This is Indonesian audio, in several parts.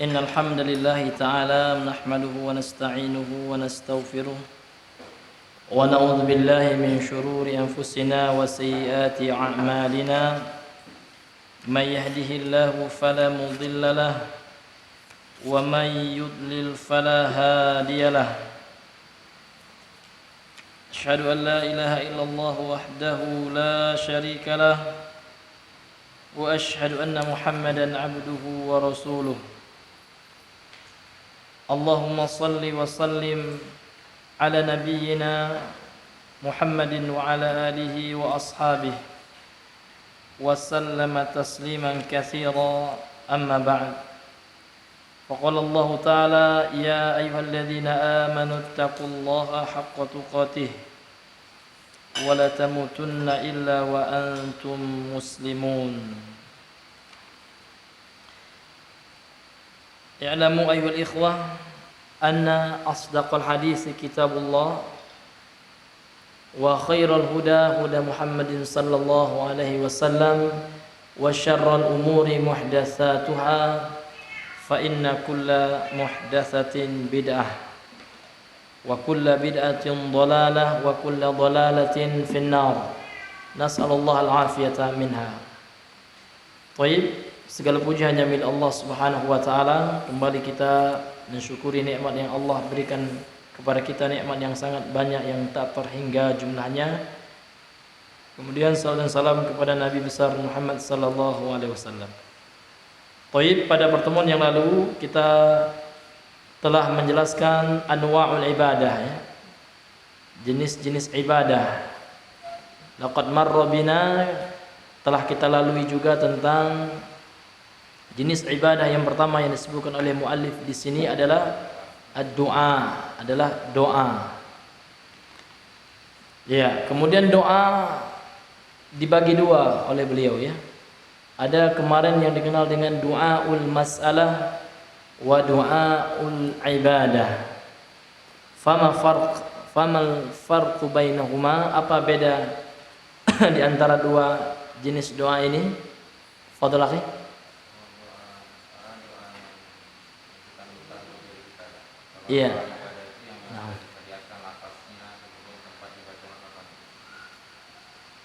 إن الحمد لله تعالى نحمده ونستعينه ونستغفره ونعوذ بالله من شرور أنفسنا وسيئات أعمالنا من يهده الله فلا مضل له ومن يضلل فلا هادي له أشهد أن لا إله إلا الله وحده لا شريك له وأشهد أن محمدا عبده ورسوله اللهم صل وسلم على نبينا محمد وعلى آله وأصحابه وسلم تسليما كثيرا أما بعد فقال الله تعالى يا أيها الذين آمنوا اتقوا الله حق تقاته ولا تموتن إلا وأنتم مسلمون اعلموا أيها الإخوة أن أصدق الحديث كتاب الله وخير الهدى هدى محمد صلى الله عليه وسلم وشر الأمور محدثاتها فإن كل محدثة بدعة وكل بدعة ضلالة وكل ضلالة في النار نسأل الله العافية منها. طيب, segala puji hanya milik Allah Subhanahu wa taala. Kembali kita mensyukuri nikmat yang Allah berikan kepada kita, nikmat yang sangat banyak yang tak terhingga jumlahnya. Kemudian salawat dan salam kepada Nabi besar Muhammad sallallahu alaihi wasallam. Baik, pada pertemuan yang lalu kita telah menjelaskan anwa'ul ibadah, ya. Jenis-jenis ibadah. Laqad marra bina, telah kita lalui juga tentang jenis ibadah yang pertama yang disebutkan oleh muallif di sini adalah ad-du'a, adalah doa. Ya, kemudian doa dibagi dua oleh beliau, ya. Ada kemarin yang dikenal dengan du'aul mas'alah wa du'aul ibadah. Famal farqu bainahuma? Apa beda di antara dua jenis doa ini? Fadhal akhi. Iya.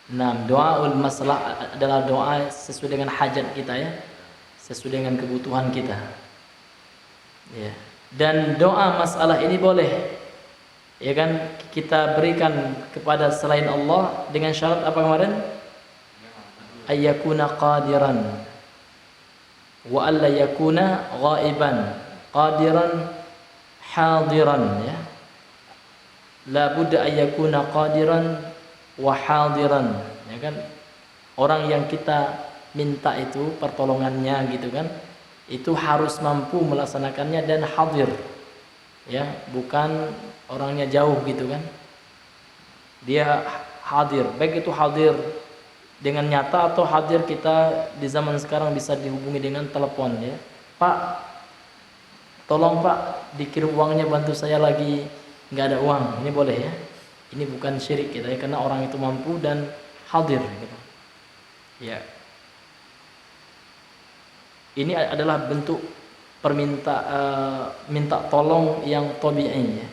Nah, doaul masalah adalah doa sesuai dengan hajat kita, ya, sesuai dengan kebutuhan kita, ya. Dan doa masalah ini boleh, ya kan, kita berikan kepada selain Allah dengan syarat apa kemarin? Ayyakuna qadiran wa alla yakuna ghaiban, qadiran hadiran, ya. La budda ayyakuna qadiran wa hadiran, ya kan. Orang yang kita minta itu pertolongannya gitu kan, itu harus mampu melaksanakannya dan hadir, ya, bukan orangnya jauh gitu kan. Dia hadir, baik itu hadir dengan nyata atau hadir kita di zaman sekarang bisa dihubungi dengan telepon, ya. Pak, tolong Pak, dikirim uangnya, bantu saya lagi nggak ada uang. Ini boleh, ya. Ini bukan syirik kita, ya, karena orang itu mampu dan hadir gitu. Ya. Ini adalah bentuk minta tolong yang tabi'i, ya,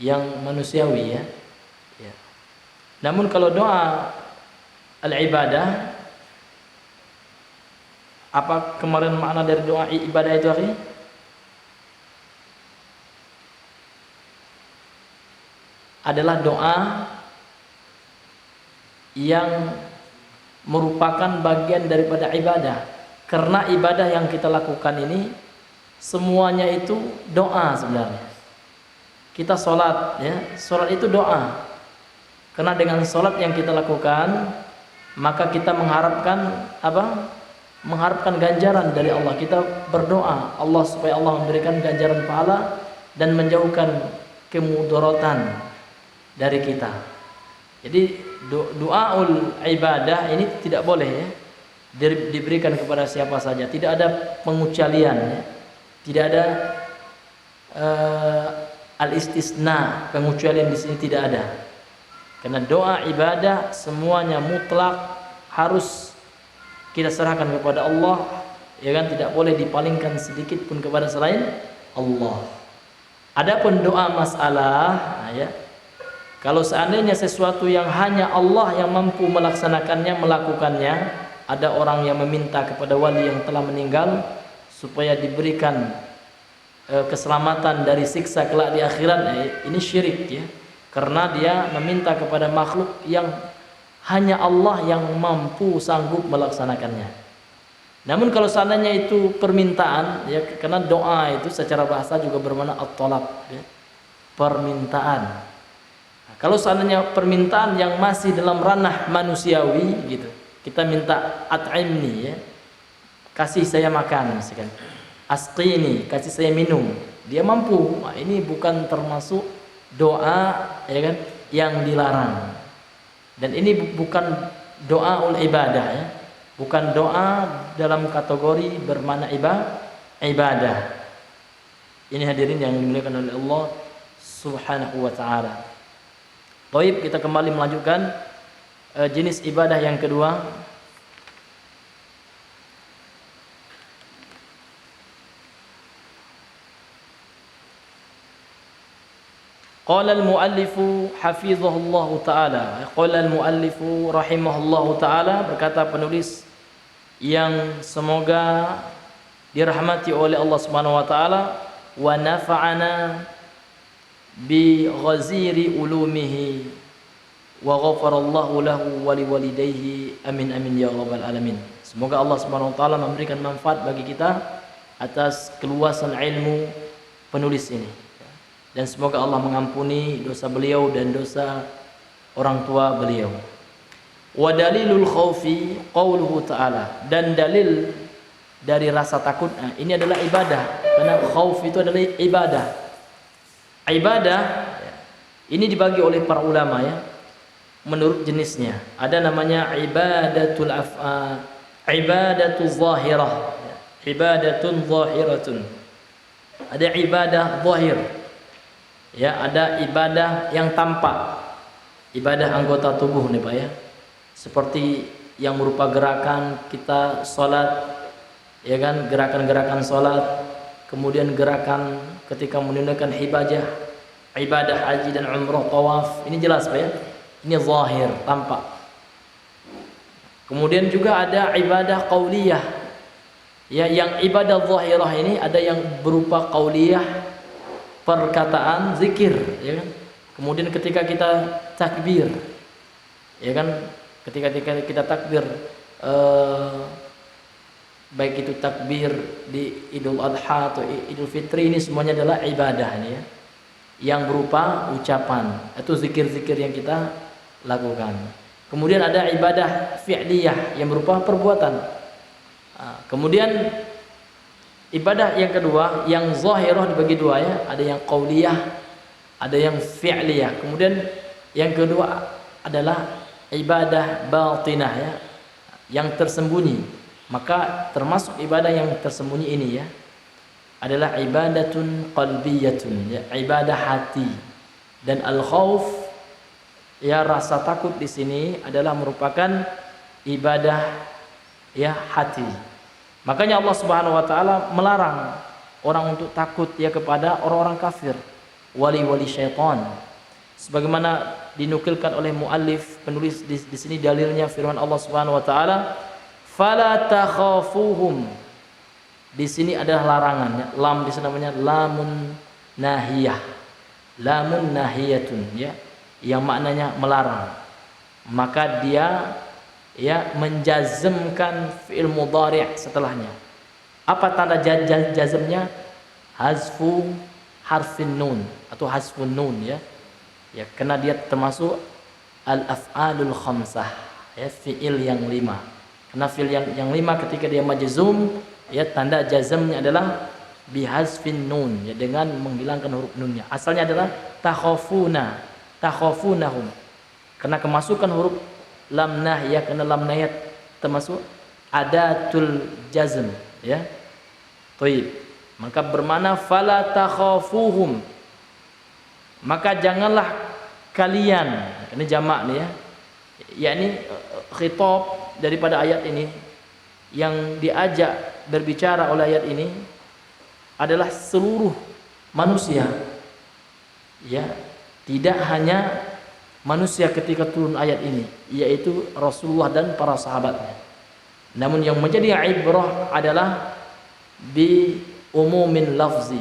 yang manusiawi, ya. Ya. Namun kalau doa al-ibadah, apa kemarin makna dari doa ibadah itu, akhi? Adalah doa yang merupakan bagian daripada ibadah. Karena ibadah yang kita lakukan ini semuanya itu doa sebenarnya. Kita sholat, ya, sholat itu doa. Karena dengan sholat yang kita lakukan, maka kita mengharapkan apa? Mengharapkan ganjaran dari Allah. Kita berdoa Allah supaya Allah memberikan ganjaran pahala dan menjauhkan kemudaratan dari kita. Jadi doaul ibadah ini tidak boleh, ya, diberikan kepada siapa saja. Tidak ada pengecualian, ya. Tidak ada al-istisna, pengecualian di sini tidak ada. Karena doa ibadah semuanya mutlak harus kita serahkan kepada Allah ya kan, tidak boleh dipalingkan sedikit pun kepada selain Allah. Adapun doa masalah, nah ya, kalau seandainya sesuatu yang hanya Allah yang mampu melaksanakannya, melakukannya, ada orang yang meminta kepada wali yang telah meninggal supaya diberikan keselamatan dari siksa kelak di akhirat, ini syirik ya, karena dia meminta kepada makhluk yang hanya Allah yang mampu sanggup melaksanakannya. Namun kalau seandainya itu permintaan ya, karena doa itu secara bahasa juga bermakna at-talab ya, permintaan. Nah, kalau seandainya permintaan yang masih dalam ranah manusiawi gitu, kita minta at'imni ya, kasih saya makan misalkan, asqini, kasih saya minum, dia mampu. Nah, ini bukan termasuk doa ya kan yang dilarang. Dan ini bukan doa ul ibadah ya, bukan doa dalam kategori bermakna ibadah. Ini hadirin yang dimuliakan oleh Allah Subhanahu wa taala. Baik, kita kembali melanjutkan jenis ibadah yang kedua. Qala al-muallifu hafizahullahu ta'ala, qala al-muallifu rahimahullahu ta'ala, berkata penulis yang semoga dirahmati oleh Allah Subhanahu wa taala, wa nafa'ana bi ghaziri ulumihi wa ghafarallahu lahu wa liwalidayhi, amin amin ya rabbal alamin. Semoga Allah Subhanahu wa taala memberikan manfaat bagi kita atas keluasan ilmu penulis ini. Dan semoga Allah mengampuni dosa beliau dan dosa orang tua beliau. Wa dalilul khaufi qauluhu ta'ala, dan dalil dari rasa takut, nah, ini adalah ibadah, karena khauf itu adalah ibadah. Ibadah ini dibagi oleh para ulama ya, menurut jenisnya. Ada namanya ibadatul ibadatul zahirah, ibadatun zahiratun. Ada ibadah zahir. Ya, ada ibadah yang tampak, ibadah anggota tubuh nih Pak ya, seperti yang berupa gerakan kita sholat, ya kan, gerakan-gerakan sholat, kemudian gerakan ketika menunaikan ibadah haji dan umrah, tawaf, ini jelas Pak ya, ini zahir, tampak. Kemudian juga ada ibadah qauliyah, ya, yang ibadah zahirah ini ada yang berupa qauliyah, perkataan zikir ya kan. Kemudian ketika kita takbir ya kan, ketika kita takbir baik itu takbir di Idul Adha atau Idul Fitri, ini semuanya adalah ibadah ini ya, yang berupa ucapan atau zikir-zikir yang kita lakukan. Kemudian ada ibadah fi'liyah yang berupa perbuatan. Kemudian ibadah yang kedua, yang zahirah dibagi dua ya, ada yang qauliyah, ada yang fi'liyah. Kemudian yang kedua adalah ibadah batinah ya, yang tersembunyi. Maka termasuk ibadah yang tersembunyi ini ya, adalah ibadatun qalbiyatun ya, ibadah hati. Dan al-khauf ya, rasa takut di sini adalah merupakan ibadah ya hati. Makanya Allah Subhanahu wa taala melarang orang untuk takut ya kepada orang-orang kafir, wali-wali syaitan. Sebagaimana dinukilkan oleh muallif penulis di sini dalilnya firman Allah Subhanahu wa taala, fala takhafuhum. Di sini adalah larangan ya. Lam di sini namanya lamun nahiyah. Lamun nahiyatun ya, yang maknanya melarang. Maka dia ya menjazmkan fi'il mudhari' setelahnya. Apa tanda jazmnya? Hazfu harfin nun atau hasfun nun ya. Ya, karena dia termasuk al-af'alul khamsah ya, fi'il yang 5. Karena fi'il yang 5 ketika dia majzum ya, tanda jazmnya adalah bihazfin nun ya, dengan menghilangkan huruf nunnya. Asalnya adalah takhafunahum. Karena kemasukan huruf lam nahiyah, karena lam nahiyah termasuk adatul jazm ya. Baik. Maka bermakna fala takhafuhum. Maka janganlah kalian, ini jamak nih ya. Yakni khitab daripada ayat ini yang diajak berbicara oleh ayat ini adalah seluruh manusia. Ya, tidak hanya manusia ketika turun ayat ini, yaitu Rasulullah dan para sahabatnya. Namun yang menjadi ibrah adalah bi umumin lafzi,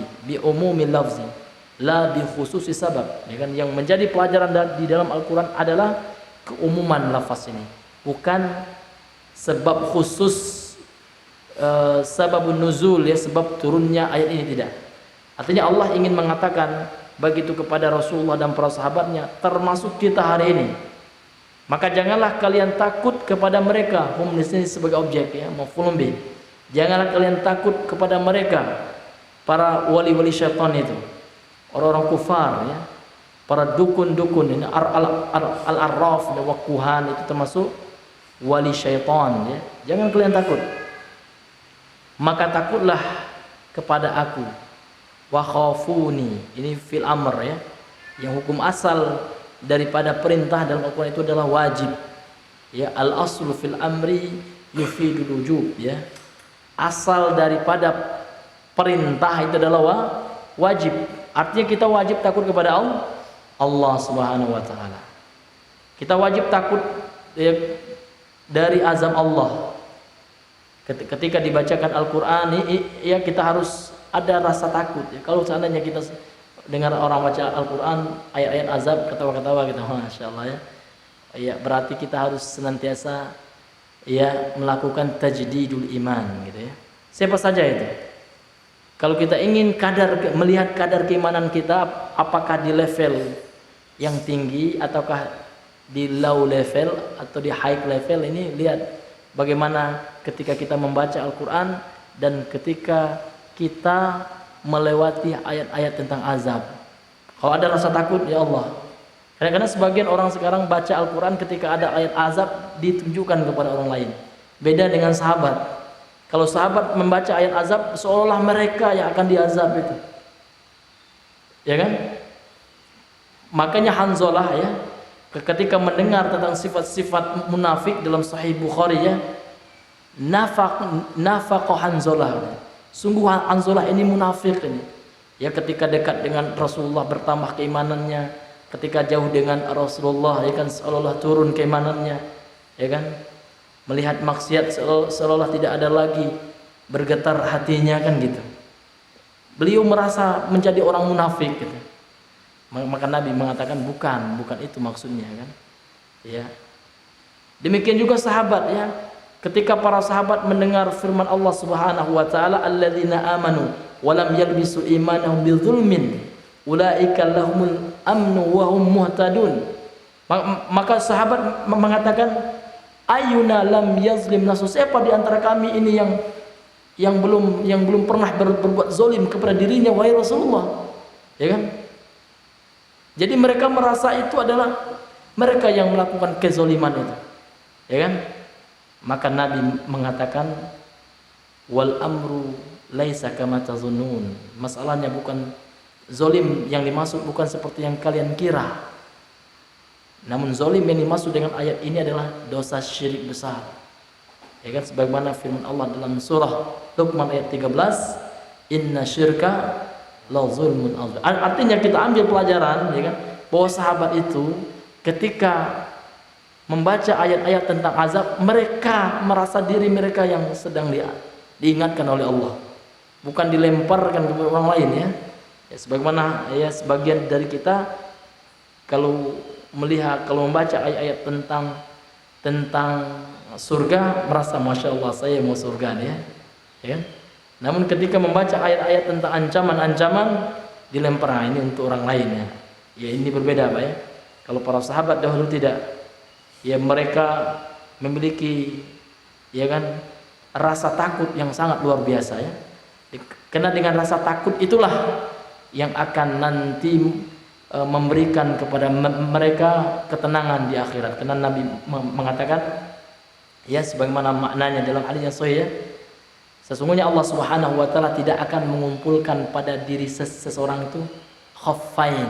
la bi khususi sabab. Ya kan, yang menjadi pelajaran di dalam Al-Qur'an adalah keumuman lafaz ini, bukan sebab khusus, sababun nuzul, ya, sebab turunnya ayat ini, tidak. Artinya Allah ingin mengatakan begitu kepada Rasulullah dan para sahabatnya, termasuk kita hari ini. Maka janganlah kalian takut kepada mereka, hum di sini sebagai objek, ya, maf'ulun bih. Janganlah kalian takut kepada mereka, para wali-wali syaitan itu, orang-orang kufar, ya, para dukun-dukun ini, al-arraf dan wakuhan, itu termasuk wali syaitan, ya. Jangan kalian takut. Maka takutlah kepada aku. Wa khafuni, ini fil amr, ya. Yang hukum asal daripada perintah dalam Al-Qur'an itu adalah wajib. Ya, al aslu fil amri yufidul wujub, ya. Asal daripada perintah itu adalah wajib. Artinya kita wajib takut kepada Allah Subhanahu wa taala. Kita wajib takut, ya, dari azab Allah. Ketika dibacakan Al-Qur'an, ya, kita harus ada rasa takut, ya. Kalau seandainya kita dengar orang baca Al-Quran, ayat-ayat azab, ketawa-ketawa kita, Masya Allah, ya. Ya, berarti kita harus senantiasa, ya, melakukan tajdidul iman, gitu, ya. Siapa saja itu. Kalau kita ingin melihat kadar keimanan kita, apakah di level yang tinggi ataukah di low level atau di high level, ini lihat bagaimana ketika kita membaca Al-Quran dan ketika kita melewati ayat-ayat tentang azab. Kalau ada rasa takut, ya Allah. Kadang-kadang sebagian orang sekarang baca Al-Quran ketika ada ayat azab ditunjukkan kepada orang lain. Beda dengan sahabat. Kalau sahabat membaca ayat azab, seolah mereka yang akan diazab itu. Ya kan? Makanya Hanzalah, ya, ketika mendengar tentang sifat-sifat munafik dalam Sahih Bukhari, ya, nafaq Hanzalah. Sungguh Hanzalah ini munafik ini. Ya, ketika dekat dengan Rasulullah bertambah keimanannya, ketika jauh dengan Rasulullah, ya kan, seolah-olah turun keimanannya, ya kan. Melihat maksiat seolah-olah tidak ada lagi, bergetar hatinya, kan gitu. Beliau merasa menjadi orang munafik, gitu. Maka Nabi mengatakan bukan itu maksudnya, kan. Ya. Demikian juga sahabat, ya. Ketika para sahabat mendengar firman Allah Subhanahu wa taala, alladzina amanu wa lam yalbisu imanahum bidzulmin ulaika lahumul amnu wa hum muhtadun. Maka sahabat mengatakan, ayuna lam yazlim nafsu, siapa di antara kami ini yang belum pernah berbuat zalim kepada dirinya, wahai Rasulullah. Ya kan? Jadi mereka merasa itu adalah mereka yang melakukan kezaliman itu. Ya kan? Maka Nabi mengatakan, wal amru laisa kama tazunnun. Masalahnya bukan zalim yang dimaksud, bukan seperti yang kalian kira. Namun zalim yang dimaksud dengan ayat ini adalah dosa syirik besar. Ya kan, sebagaimana firman Allah dalam surah Luqman ayat 13, inna syirka la zulmun azim. Artinya kita ambil pelajaran, ya kan, bahwa sahabat itu ketika membaca ayat-ayat tentang azab, mereka merasa diri mereka yang sedang diingatkan oleh Allah, bukan dilemparkan kepada orang lain, ya. Ya, sebagaimana, ya, sebagian dari kita kalau membaca ayat-ayat tentang surga merasa Masya Allah saya mau surga, ya. Ya. Namun ketika membaca ayat-ayat tentang ancaman-ancaman dilempar, ini untuk orang lain, ya. Ya, ini berbeda, Pak, ya. Kalau para sahabat dahulu tidak. Ya, mereka memiliki, ya kan, rasa takut yang sangat luar biasa, ya. Karena dengan rasa takut itulah yang akan nanti memberikan kepada mereka ketenangan di akhirat. Karena Nabi mengatakan, ya, sebagaimana maknanya dalam hadis yang sahih, ya, sesungguhnya Allah Subhanahu wa taala tidak akan mengumpulkan pada diri seseorang itu khaufain,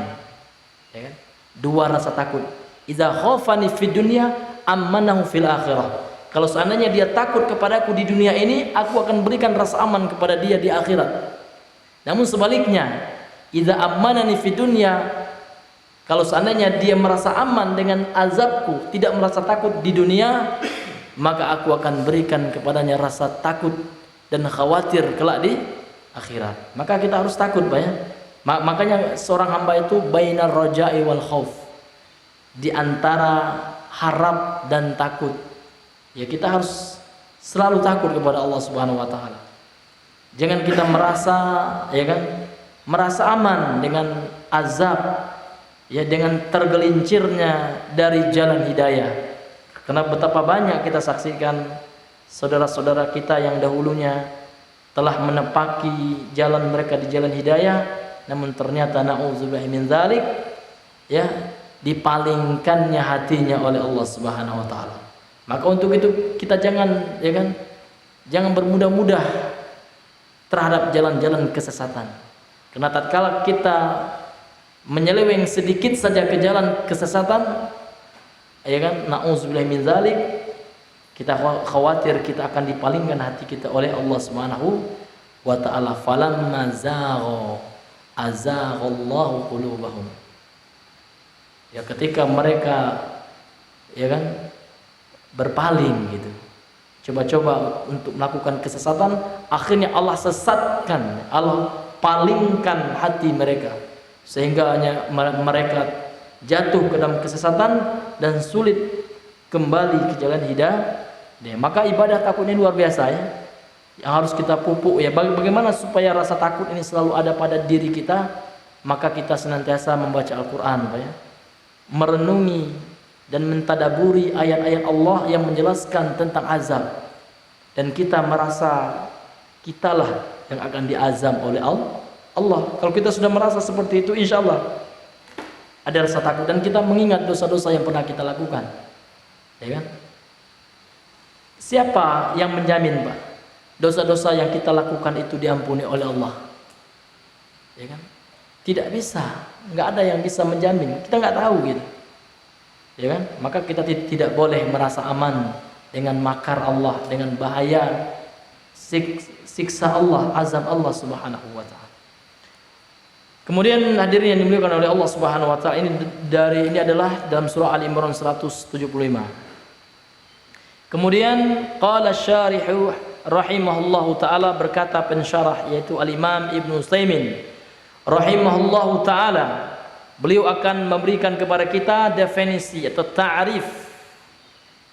ya kan? Dua rasa takut. Idza khafani fid dunya amanahu fil akhirah. Kalau seandainya dia takut kepadaku di dunia ini, aku akan berikan rasa aman kepada dia di akhirat. Namun sebaliknya, idza amanani fid dunya, kalau seandainya dia merasa aman dengan azabku, tidak merasa takut di dunia, maka aku akan berikan kepadanya rasa takut dan khawatir kelak di akhirat. Maka kita harus takut, Pak ya. Makanya seorang hamba itu bainar raja'i wal khauf, di antara harap dan takut. Ya, kita harus selalu takut kepada Allah Subhanahu wa taala. Jangan kita merasa, ya kan, merasa aman dengan azab, ya, dengan tergelincirnya dari jalan hidayah. Karena betapa banyak kita saksikan saudara-saudara kita yang dahulunya telah menepaki jalan mereka di jalan hidayah, namun ternyata na'udzubillahi min dzalik, ya, dipalingkannya hatinya oleh Allah Subhanahu wa taala. Maka untuk itu kita jangan, ya kan, jangan bermudah-mudah terhadap jalan-jalan kesesatan. Karena tatkala kita menyeleweng sedikit saja ke jalan kesesatan, ya kan, na'udzubillahi min dzalik, kita khawatir kita akan dipalingkan hati kita oleh Allah Subhanahu wa taala. Falamma azaghallahu qulubahum. Ya, ketika mereka, ya kan, berpaling gitu, coba-coba untuk melakukan kesesatan, akhirnya Allah sesatkan, Allah palingkan hati mereka, sehingga hanya mereka jatuh ke dalam kesesatan dan sulit kembali ke jalan hidayah. Maka ibadah takut ini luar biasa, ya, yang harus kita pupuk, ya. Bagaimana supaya rasa takut ini selalu ada pada diri kita? Maka kita senantiasa membaca Al-Quran, ya, merenungi dan mentadaburi ayat-ayat Allah yang menjelaskan tentang azab, dan kita merasa kitalah yang akan diazab oleh Allah. Kalau kita sudah merasa seperti itu, insya Allah ada rasa takut, dan kita mengingat dosa-dosa yang pernah kita lakukan, ya kan? Siapa yang menjamin, Pak, dosa-dosa yang kita lakukan itu diampuni oleh Allah? Ya kan? Tidak bisa, nggak ada yang bisa menjamin. Kita nggak tahu gitu. Ya kan? Maka kita tidak boleh merasa aman dengan makar Allah, dengan bahaya siksa Allah, azab Allah Subhanahu wa taala. Kemudian hadirin yang dimuliakan oleh Allah Subhanahu wa taala, ini adalah dalam surah Al-Imran 175. Kemudian qala syarihu rahimahullahu taala, berkata pensyarah yaitu Al-Imam Ibnu Utsaimin rahimahullahu taala, beliau akan memberikan kepada kita definisi atau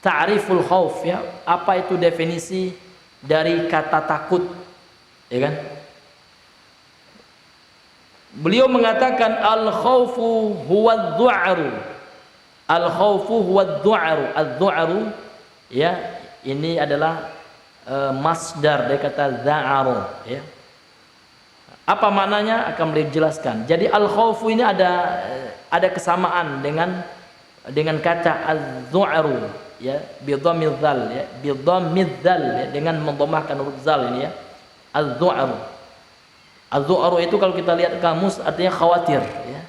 ta'riful khauf, ya. Apa itu definisi dari kata takut, ya kan? Beliau mengatakan al-khaufu huwa adh-dhu'ru. Al-khaufu huwa adh-dhu'ru. Adh-dhu'ru, ya, ini adalah masdar dari kata dha'ara, ya. Apa maknanya akan beliau jelaskan. Jadi al-khaufu ini ada kesamaan dengan kata az-zu'ru, ya, bi dhammil dzal, ya, bi dhammil dzal, ya, dengan mendhammahkan huruf zal ini, ya. Az-zu'ru. Az-zu'ru itu kalau kita lihat kamus artinya khawatir, ya.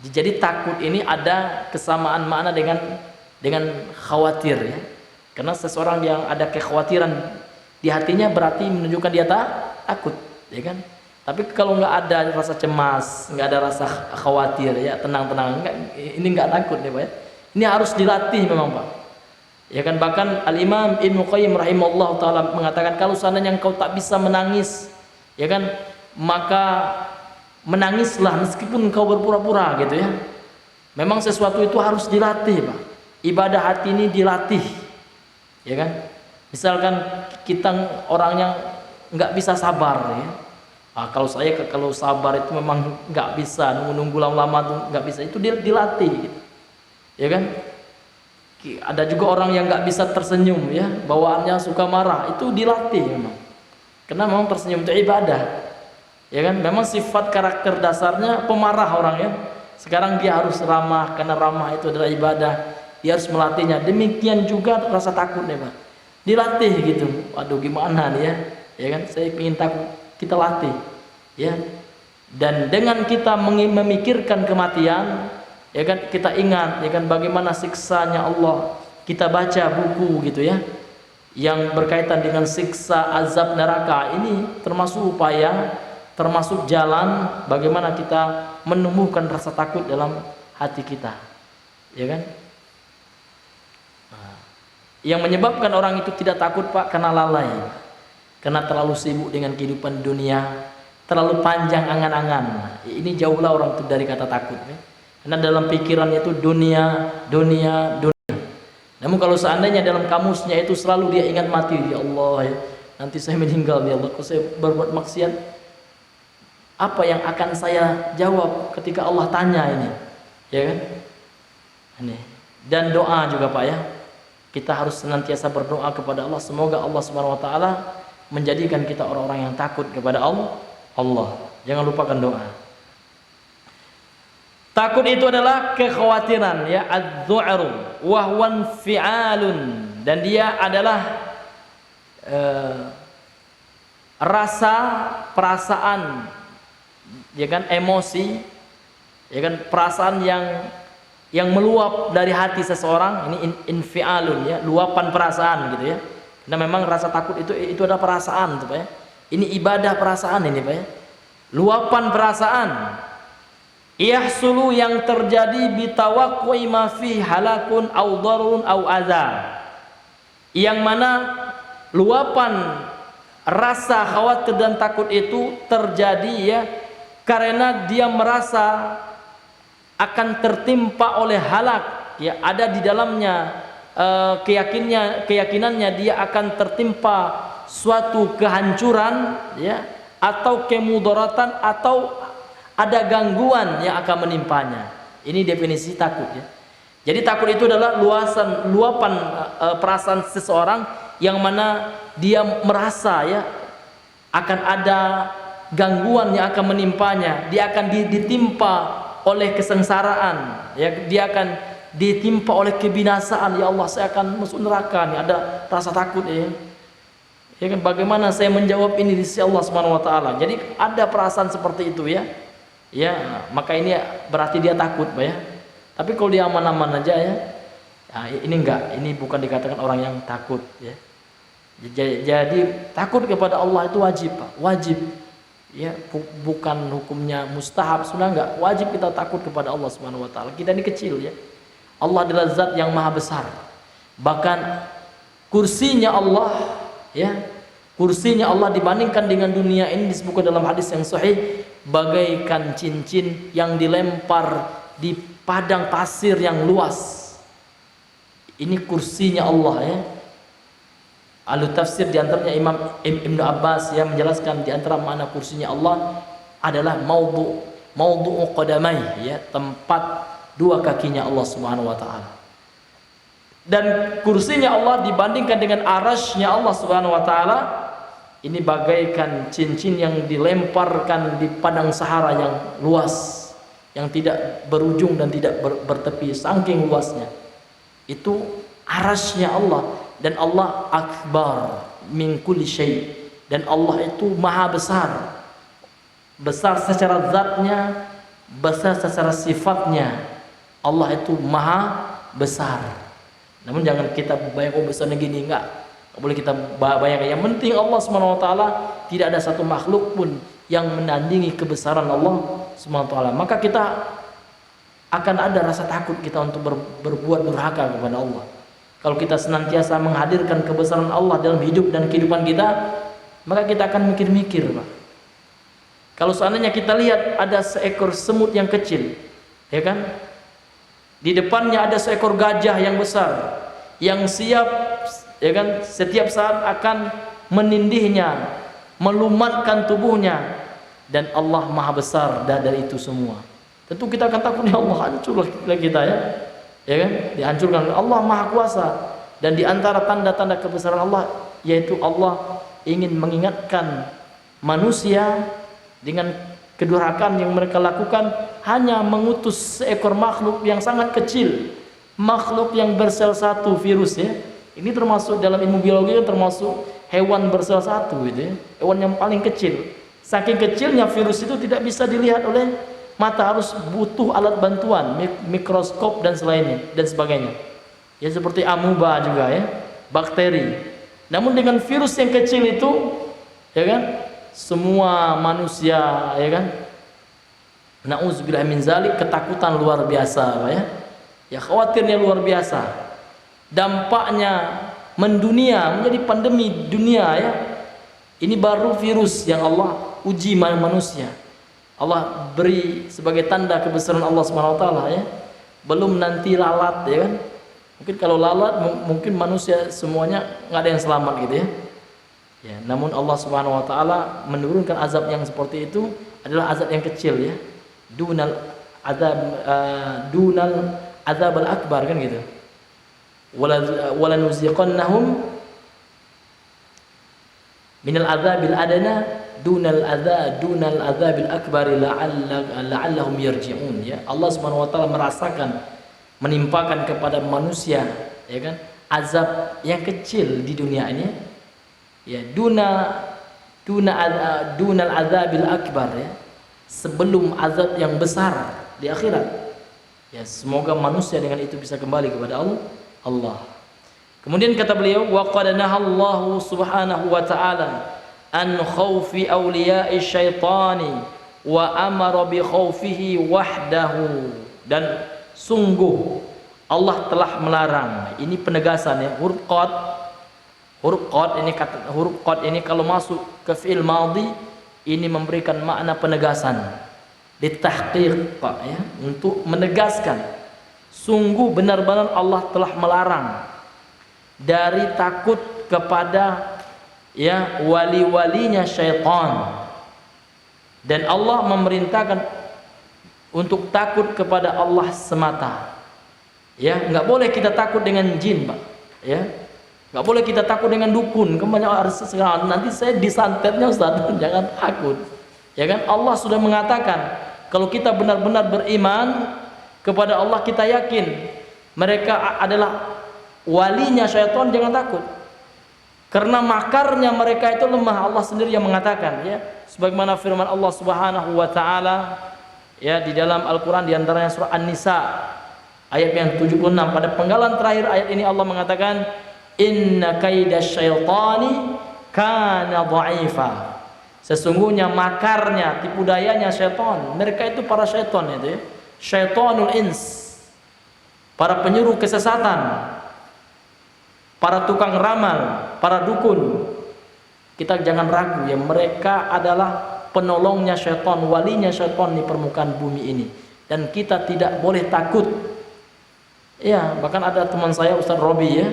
Jadi takut ini ada kesamaan makna dengan khawatir, ya. Karena seseorang yang ada kekhawatiran di hatinya berarti menunjukkan dia takut, ya kan? Tapi kalau nggak ada rasa cemas, nggak ada rasa khawatir, ya, tenang-tenang, ini nggak takut, ya, Pak, ya. Ini harus dilatih memang, Pak. Ya kan, bahkan Al-Imam Ibnu Qayyim rahimahullah taala mengatakan kalau seandainya engkau tak bisa menangis, ya kan, maka menangislah meskipun engkau berpura-pura gitu, ya. Memang sesuatu itu harus dilatih, Pak. Ibadah hati ini dilatih, ya kan. Misalkan kita orangnya nggak bisa sabar, ya. Kalau sabar itu memang nggak bisa, nunggu lama-lama tuh nggak bisa, itu dilatih, gitu. Ya kan? Ada juga orang yang nggak bisa tersenyum, ya, bawaannya suka marah, itu dilatih memang. Karena memang tersenyum itu ibadah, ya kan? Memang sifat karakter dasarnya pemarah orangnya. Sekarang dia harus ramah, karena ramah itu adalah ibadah. Dia harus melatihnya. Demikian juga rasa takutnya, Pak. Dilatih gitu. Waduh, gimana nih, ya? Ya kan? Saya ingin takut. Kita latih, ya. Dan dengan kita memikirkan kematian, ya kan, kita ingat, ya kan, bagaimana siksanya Allah. Kita baca buku gitu, ya. yang berkaitan dengan siksa azab neraka, ini termasuk upaya, termasuk jalan bagaimana kita menumbuhkan rasa takut dalam hati kita, ya kan? Yang menyebabkan orang itu tidak takut, Pak, karena lalai, karena terlalu sibuk dengan kehidupan dunia, terlalu panjang angan-angan. Ini jauhlah orang itu dari kata takut, ya. Karena dalam pikirannya itu dunia, dunia, dunia. Namun kalau seandainya dalam kamusnya itu selalu dia ingat mati, ya Allah, ya, nanti saya meninggal, ya Allah, kalau saya berbuat maksiat, apa yang akan saya jawab ketika Allah tanya ini, ya kan? Ini. Dan doa juga, Pak, ya. Kita harus senantiasa berdoa kepada Allah, semoga Allah Subhanahu wa taala menjadikan kita orang-orang yang takut kepada Allah. Jangan lupakan doa. Takut itu adalah kekhawatiran, ya, adz-dzu'ru wa huwa fi'alun, dan dia adalah rasa, perasaan, ya kan, emosi, ya kan, perasaan yang meluap dari hati seseorang. Ini infialun, ya, luapan perasaan gitu, ya. Nah, memang rasa takut itu adalah perasaan, Pak, ya. Ini ibadah perasaan ini, Pak, ya. Luapan perasaan. Yahsulu, yang terjadi bitawaqqu'i ma fi halakun aw darurun aw adza. Yang mana luapan rasa khawatir dan takut itu terjadi, ya, karena dia merasa akan tertimpa oleh halak, ya, ada di dalamnya keyakinannya dia akan tertimpa suatu kehancuran, ya, atau kemudaratan, atau ada gangguan yang akan menimpanya. Ini definisi takut, ya. Jadi takut itu adalah luapan perasaan seseorang yang mana dia merasa, ya, akan ada gangguan yang akan menimpanya, dia akan ditimpa oleh kesengsaraan, ya, dia akan ditimpa oleh kebinasaan. Ya Allah, saya akan masuk neraka nih, ada rasa takut, ya. Ya kan, bagaimana saya menjawab ini di sisi Allah Subhanahu wa taala. Jadi ada perasaan seperti itu, ya. Ya, maka ini berarti dia takut, Pak, ya. Tapi kalau dia aman-aman aja, ya, ini enggak, ini bukan dikatakan orang yang takut, ya. Jadi takut kepada Allah itu wajib, Pak, wajib. Ya, bukan hukumnya mustahab, sudah enggak, wajib kita takut kepada Allah Subhanahu wa taala. Kita ini kecil, ya. Allah adalah zat yang maha besar. Bahkan kursinya Allah, ya, kursinya Allah dibandingkan dengan dunia ini disebutkan dalam hadis yang sahih bagaikan cincin yang dilempar di padang pasir yang luas. Ini kursinya Allah, ya. Ahli tafsir di antaranya Imam Ibnu Abbas yang menjelaskan di antara makna kursinya Allah adalah maudhu'u qadamai, ya, tempat dua kakinya Allah Subhanahu wa taala. Dan kursinya Allah dibandingkan dengan arasy-Nya Allah Subhanahu wa taala, ini bagaikan cincin yang dilemparkan di padang sahara yang luas, yang tidak berujung dan tidak bertepi, saking luasnya. Itu arasy-Nya Allah. Dan Allah akbar min kulli syai', dan Allah itu maha besar, besar secara zatnya, besar secara sifatnya. Allah itu maha besar. Namun jangan kita bayang, oh, besarnya gini, enggak boleh kita bayangkan. Yang penting Allah Subhanahu wa taala tidak ada satu makhluk pun yang menandingi kebesaran Allah Subhanahu wa taala. Maka kita akan ada rasa takut kita untuk berbuat durhaka kepada Allah. Kalau kita senantiasa menghadirkan kebesaran Allah dalam hidup dan kehidupan kita, maka kita akan mikir-mikir, Pak. Kalau seandainya kita lihat ada seekor semut yang kecil, ya kan, di depannya ada seekor gajah yang besar, yang siap, ya kan, setiap saat akan menindihnya, melumatkan tubuhnya, dan Allah maha besar dari itu semua. Tentu kita akan takut, ya Allah, hancurlah kita, ya kan, dihancurkan. Allah maha kuasa, dan di antara tanda-tanda kebesaran Allah yaitu Allah ingin mengingatkan manusia dengan kedurhakaan yang mereka lakukan, hanya mengutus seekor makhluk yang sangat kecil, makhluk yang bersel satu, virus, ya. Ini termasuk dalam ilmu biologi, termasuk hewan bersel satu, gitu, ya. Hewan yang paling kecil. Saking kecilnya virus itu tidak bisa dilihat oleh mata, harus butuh alat bantuan, mikroskop dan sebagainya. Ya, seperti amuba juga, ya, bakteri. Namun dengan virus yang kecil itu, ya kan, semua manusia, ya kan, na'udzubillah min zalik, ketakutan luar biasa, Pak ya. Ya, khawatirnya luar biasa. Dampaknya mendunia, menjadi pandemi dunia ya. Ini baru virus yang Allah uji manusia. Allah beri sebagai tanda kebesaran Allah Subhanahu wa taala ya. Belum nanti lalat ya kan. Mungkin kalau lalat mungkin manusia semuanya nggak ada yang selamat gitu ya. Ya, namun Allah Subhanahu wa taala menurunkan azab yang seperti itu adalah azab yang kecil ya. Dunal azab al-akbar kan gitu. Wala nuziqannahum minal azabil adna dunal azabil akbar la'allahum yarji'un ya. Allah Subhanahu wa taala merasakan, menimpakan kepada manusia ya kan, azab yang kecil di dunia ini ya, dunal azabil akbar ya, sebelum azab yang besar di akhirat ya. Semoga manusia dengan itu bisa kembali kepada Allah. Kemudian kata beliau, wa qad nahallahu subhanahu wa ta'ala an khawfi awliya'i syaitani wa amara bi khawfihi wahdahu. Dan sungguh Allah telah melarang. Ini penegasan ya, huruf qad ini kalau masuk ke fi'il madhi ini memberikan makna penegasan, ditahqiq ya, untuk menegaskan. Sungguh benar-benar Allah telah melarang dari takut kepada ya wali-walinya syaitan, dan Allah memerintahkan untuk takut kepada Allah semata ya. Nggak boleh kita takut dengan jin Pak ya, nggak boleh kita takut dengan dukun. Kemana harus sekarang nanti saya disantetnya Ustaz, jangan takut ya kan. Allah sudah mengatakan kalau kita benar-benar beriman kepada Allah, kita yakin mereka adalah walinya syaitan, jangan takut. Karena makarnya mereka itu lemah. Allah sendiri yang mengatakan ya, sebagaimana firman Allah Subhanahu wa taala ya di dalam Al-Qur'an, di antaranya surah An-Nisa ayat yang 76. Pada penggalan terakhir ayat ini Allah mengatakan, inna kaidasyaitani kana dha'ifa. Sesungguhnya makarnya, tipu dayanya syaitan, mereka itu para syaitan itu ya, syaitanul ins, para penyuruh kesesatan, para tukang ramal, para dukun. Kita jangan ragu ya, mereka adalah penolongnya syaitan, walinya syaitan di permukaan bumi ini, dan kita tidak boleh takut ya. Bahkan ada teman saya Ustaz Robi ya,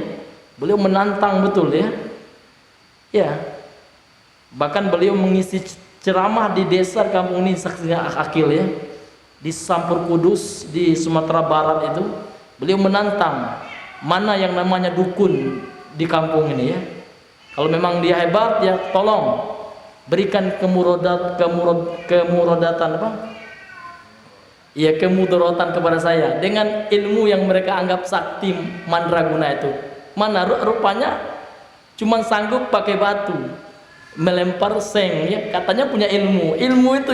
beliau menantang betul ya ya, bahkan beliau mengisi ceramah di desa kampung ini, saksinya Akil ya, di Sampur Kudus di Sumatera Barat itu. Beliau menantang mana yang namanya dukun di kampung ini ya. Kalau memang dia hebat ya, tolong berikan kemudaratan apa? Ya, kemudaratan kepada saya dengan ilmu yang mereka anggap sakti mandraguna itu. Mana rupanya cuman sanggup pakai batu, melempar seng ya, katanya punya ilmu. Ilmu itu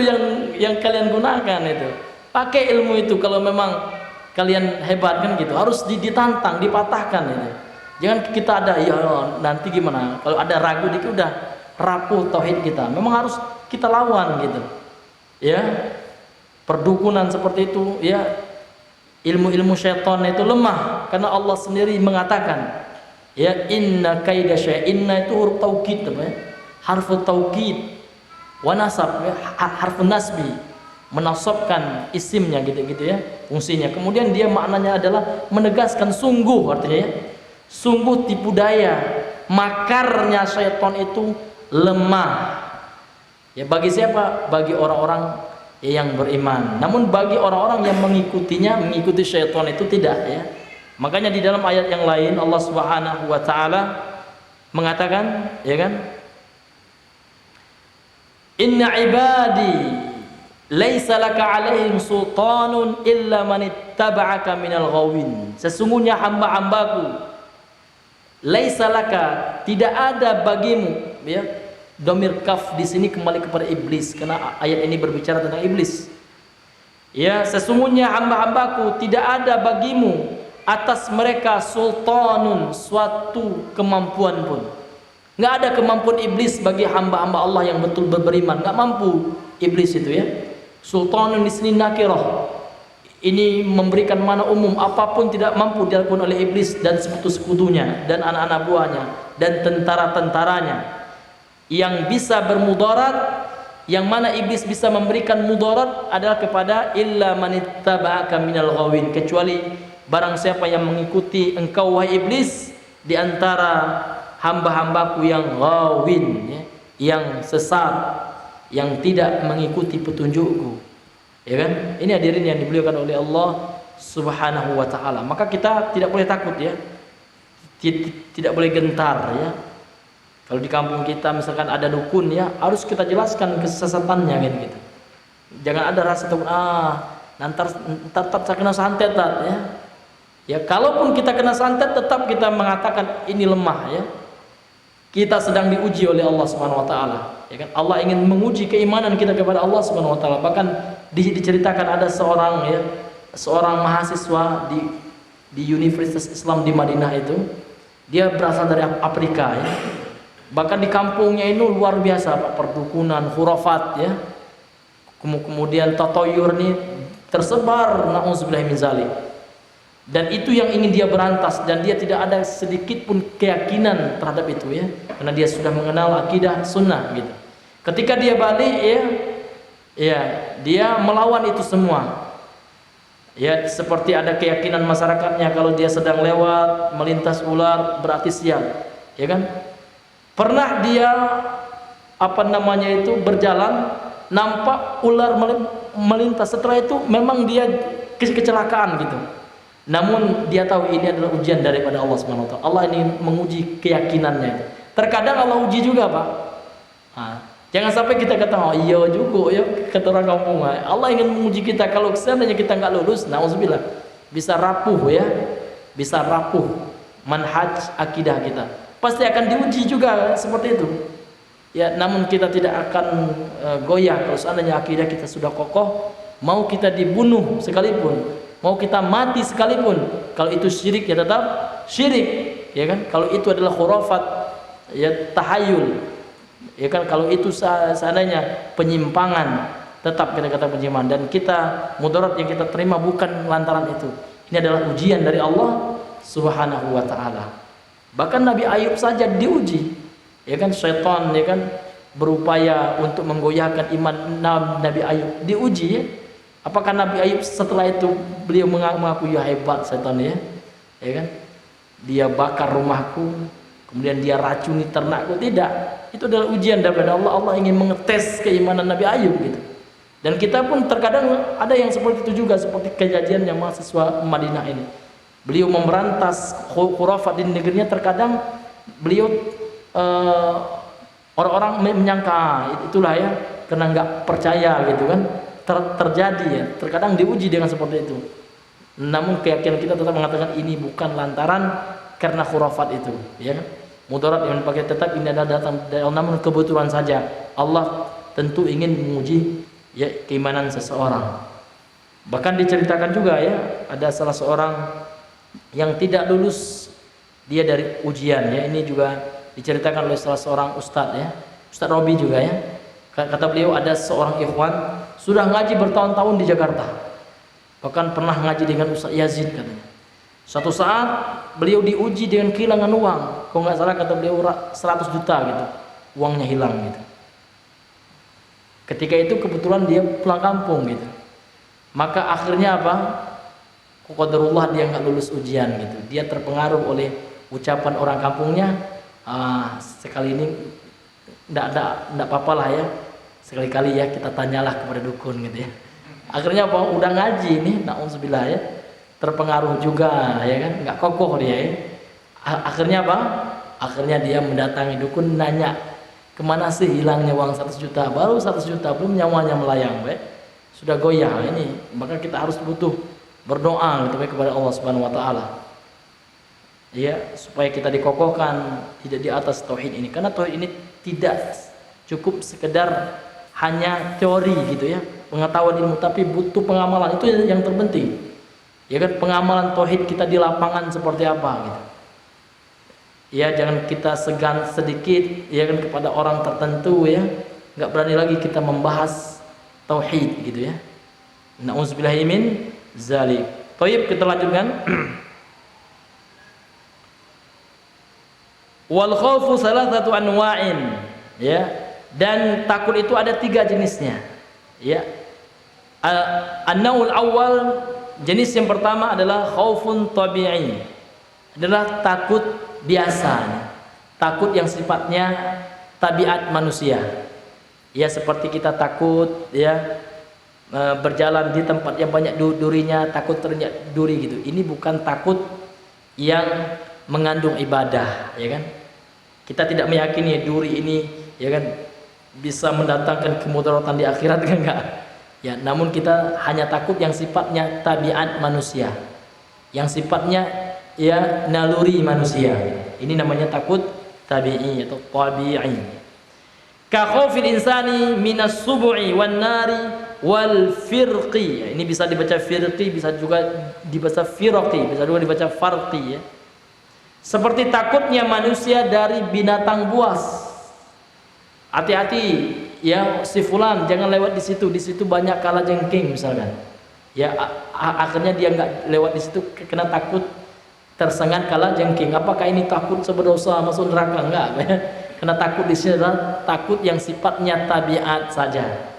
yang kalian gunakan itu. Pakai ilmu itu kalau memang kalian hebat kan gitu, harus ditantang, dipatahkan ini. Jangan kita ada ya nanti gimana, kalau ada ragu dikit udah rapuh tauhid kita. Memang harus kita lawan gitu ya. Perdukunan seperti itu ya, ilmu-ilmu syaitan itu lemah, karena Allah sendiri mengatakan ya, inna kaida syai'in, inna itu huruf taukid ya, harfu taukid wa nasab ya, harfu nasbi, menasabkan isimnya gitu-gitu ya, fungsinya. Kemudian dia maknanya adalah menegaskan sungguh, artinya ya, sungguh tipu daya, makarnya syaitan itu lemah ya. Bagi siapa? Bagi orang-orang yang beriman. Namun bagi orang-orang yang mengikuti syaitan itu tidak ya. Makanya di dalam ayat yang lain Allah Subhanahu wa taala mengatakan ya kan, inna ibadi laisa laka alaihim sultanun illa man ittaba'aka minal ghawin. Sesungguhnya hamba-hambaku, laisa laka, tidak ada bagimu ya. Domir kaf di sini kembali kepada iblis, karena ayat ini berbicara tentang iblis ya. Sesungguhnya hamba-hambaku, tidak ada bagimu atas mereka sultanun, suatu kemampuan pun Nggak ada kemampuan iblis bagi hamba-hamba Allah yang betul beriman. Nggak mampu iblis itu ya. Sultanun di sini nakirah. Ini memberikan mana umum, apapun tidak mampu dilakukan oleh iblis dan sekutu-sekutunya dan anak-anak buahnya dan tentara-tentaranya. Yang bisa bermudarat, yang mana iblis bisa memberikan mudarat adalah kepada illa manittaba'aka minal ghawin, kecuali barang siapa yang mengikuti engkau wahai iblis di antara hamba-hambaku yang ghawin ya, yang sesat, yang tidak mengikuti petunjukku. Ya kan? Ini hadirin yang dimuliakan oleh Allah Subhanahu wa taala. Maka kita tidak boleh takut ya. Tidak boleh gentar ya. Kalau di kampung kita misalkan ada dukun ya, harus kita jelaskan kesesatannya kan gitu. Jangan ada rasa takut, nanti saya kena santet ya. Ya, kalaupun kita kena santet tetap kita mengatakan ini lemah ya. Kita sedang diuji oleh Allah Subhanahu wa taala. Ya kan? Allah ingin menguji keimanan kita kepada Allah Subhanahu wa taala. Bahkan diceritakan ada seorang mahasiswa di Universitas Islam di Madinah itu. Dia berasal dari Afrika ya. Bahkan di kampungnya itu luar biasa Pak, perdukunan, khurafat ya. Kemudian tatoyur nih tersebar, na'udzubillahi min zalik. Dan itu yang ingin dia berantas, dan dia tidak ada sedikit pun keyakinan terhadap itu ya, karena dia sudah mengenal akidah sunnah gitu. Ketika dia balik ya dia melawan itu semua ya, seperti ada keyakinan masyarakatnya kalau dia sedang lewat melintas ular berarti sial ya kan. Pernah dia berjalan, nampak ular melintas, setelah itu memang dia kecelakaan gitu. Namun dia tahu ini adalah ujian daripada Allah Subhanahu wa taala. Allah ini menguji keyakinannya itu. Terkadang Allah uji juga, Pak. Jangan sampai kita kata, oh iya juga ya, kata orang kampung. Allah ingin menguji kita, kalau seandainya kita nggak lulus, nauzubillah, bisa rapuh ya. Bisa rapuh manhaj akidah kita. Pasti akan diuji juga seperti itu. Ya, namun kita tidak akan goyah kalau seandainya akidah kita sudah kokoh, mau kita dibunuh sekalipun, mau kita mati sekalipun, kalau itu syirik ya tetap syirik, ya kan? Kalau itu adalah khurafat, ya tahayul, ya kan? Kalau itu seandainya penyimpangan, tetap kita kata penyimpangan, dan kita mudarat yang kita terima bukan lantaran itu. Ini adalah ujian dari Allah Subhanahu wa taala. Bahkan Nabi Ayub saja diuji, ya kan? Syaitan ya kan berupaya untuk menggoyahkan iman Nabi Ayub, diuji ya. Apakah Nabi Ayub setelah itu beliau mengaku ya hebat setan ya kan? Dia bakar rumahku, kemudian dia racuni ternakku? Tidak. Itu adalah ujian daripada Allah. Allah ingin mengetes keimanan Nabi Ayub gitu. Dan kita pun terkadang ada yang seperti itu juga, seperti kejadian yang mahasiswa Madinah ini. Beliau memberantas khurafat di negerinya, terkadang beliau orang-orang menyangka itulah ya, karena nggak percaya gitu kan. Terjadi ya, terkadang diuji dengan seperti itu. Namun keyakinan kita tetap mengatakan ini bukan lantaran karena khurafat itu, ya kan? Mudarat yang dipakai tetap ini adalah datang namun kebetulan saja. Allah tentu ingin menguji ya keimanan seseorang. Bahkan diceritakan juga ya, ada salah seorang yang tidak lulus dia dari ujian ya. Ini juga diceritakan oleh salah seorang ustadz ya, Ustadz Robi juga ya. Kata beliau, ada seorang ikhwan sudah ngaji bertahun-tahun di Jakarta, bahkan pernah ngaji dengan Ustaz Yazid katanya. Suatu saat beliau diuji dengan kehilangan uang, kalau nggak salah kata beliau 100 juta gitu, uangnya hilang gitu. Ketika itu kebetulan dia pulang kampung gitu, maka akhirnya apa? Qadarullah dia nggak lulus ujian gitu. Dia terpengaruh oleh ucapan orang kampungnya, sekali ini nggak apa-apa lah ya, sekali-kali ya kita tanyalah kepada dukun gitu ya. Akhirnya apa? Udah ngaji nih, na'udzubillah ya, terpengaruh juga ya kan, nggak kokoh dia ya. Akhirnya apa? Akhirnya dia mendatangi dukun, nanya kemana sih hilangnya uang 100 juta, baru 100 juta belum nyawanya melayang, sudah goyah ini. Maka kita harus butuh berdoa gitu kepada Allah Subhanahu wa taala. Ya, supaya kita dikokohkan tidak di atas tauhid ini, karena tauhid ini tidak cukup sekedar hanya teori gitu ya, pengetahuan ilmu, tapi butuh pengamalan. Itu yang terpenting ya kan, pengamalan tauhid kita di lapangan seperti apa gitu. Ya, jangan kita segan sedikit ya kan kepada orang tertentu ya. Enggak berani lagi kita membahas tauhid gitu ya. Nauzubillahi min zalik. Baik, kita lanjutkan. Wal khaufu salasatu anwa'in. Ya. Dan takut itu ada 3 jenisnya. Ya. An-naul awal, jenis yang pertama adalah khaufun tabi'i. Adalah takut biasa, takut yang sifatnya tabiat manusia. Ya, seperti kita takut ya berjalan di tempat yang banyak durinya, takut terinjak duri gitu. Ini bukan takut yang mengandung ibadah, ya kan? Kita tidak meyakini duri ini ya kan bisa mendatangkan kemudaratan di akhirat, kan enggak? Ya, namun kita hanya takut yang sifatnya tabiat manusia, yang sifatnya ya naluri manusia. Ini namanya takut tabi'i atau tabi'i. Ka khaufil insani minas subu'i wan nari wal firqi. Ini bisa dibaca firqi, bisa juga dibaca firqi, bisa juga dibaca farqi ya. Seperti takutnya manusia dari binatang buas. Hati-hati ya, si fulan jangan lewat di situ. Di situ banyak kalajengking misalkan. Ya, akhirnya dia enggak lewat di situ kena takut tersengat kalajengking. Apakah ini takut seberdosa masuk neraka? Enggak. Karena takut di sini adalah takut yang sifatnya tabiat saja.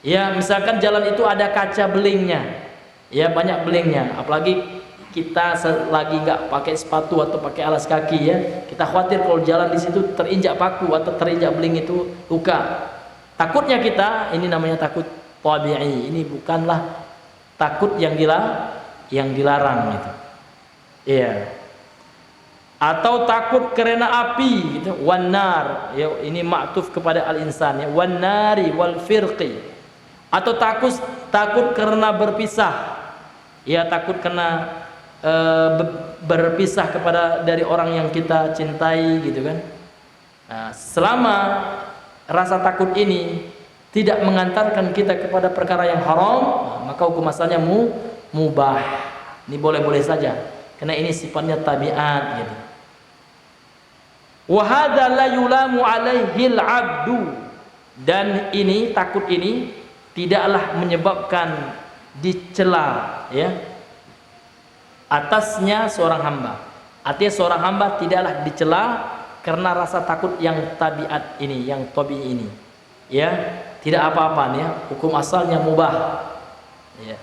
Ya, misalkan jalan itu ada kaca belingnya. Ya, banyak belingnya. Apalagi kita lagi enggak pakai sepatu atau pakai alas kaki ya. Kita khawatir kalau jalan di situ terinjak paku atau terinjak beling itu luka. Takutnya kita, ini namanya takut tabi'i. Ini bukanlah takut yang dilarang gitu. Iya. Atau takut karena api gitu, wanar ya, ini maktuf kepada al-insan ya, wanari wal firqi. Atau takut karena berpisah ya, takut karena berpisah dari orang yang kita cintai gitu kan. Nah, selama rasa takut ini tidak mengantarkan kita kepada perkara yang haram, maka hukum asalnya mubah. Ini boleh-boleh saja karena ini sifatnya tabiat gitu. Wa hadza la yulamu alaihil abdu, dan ini takut ini tidaklah menyebabkan dicela ya atasnya seorang hamba. Artinya seorang hamba tidaklah dicela karena rasa takut yang tabiat ini, yang tabii ini. Ya, tidak apa-apa ya, hukum asalnya mubah. Ya.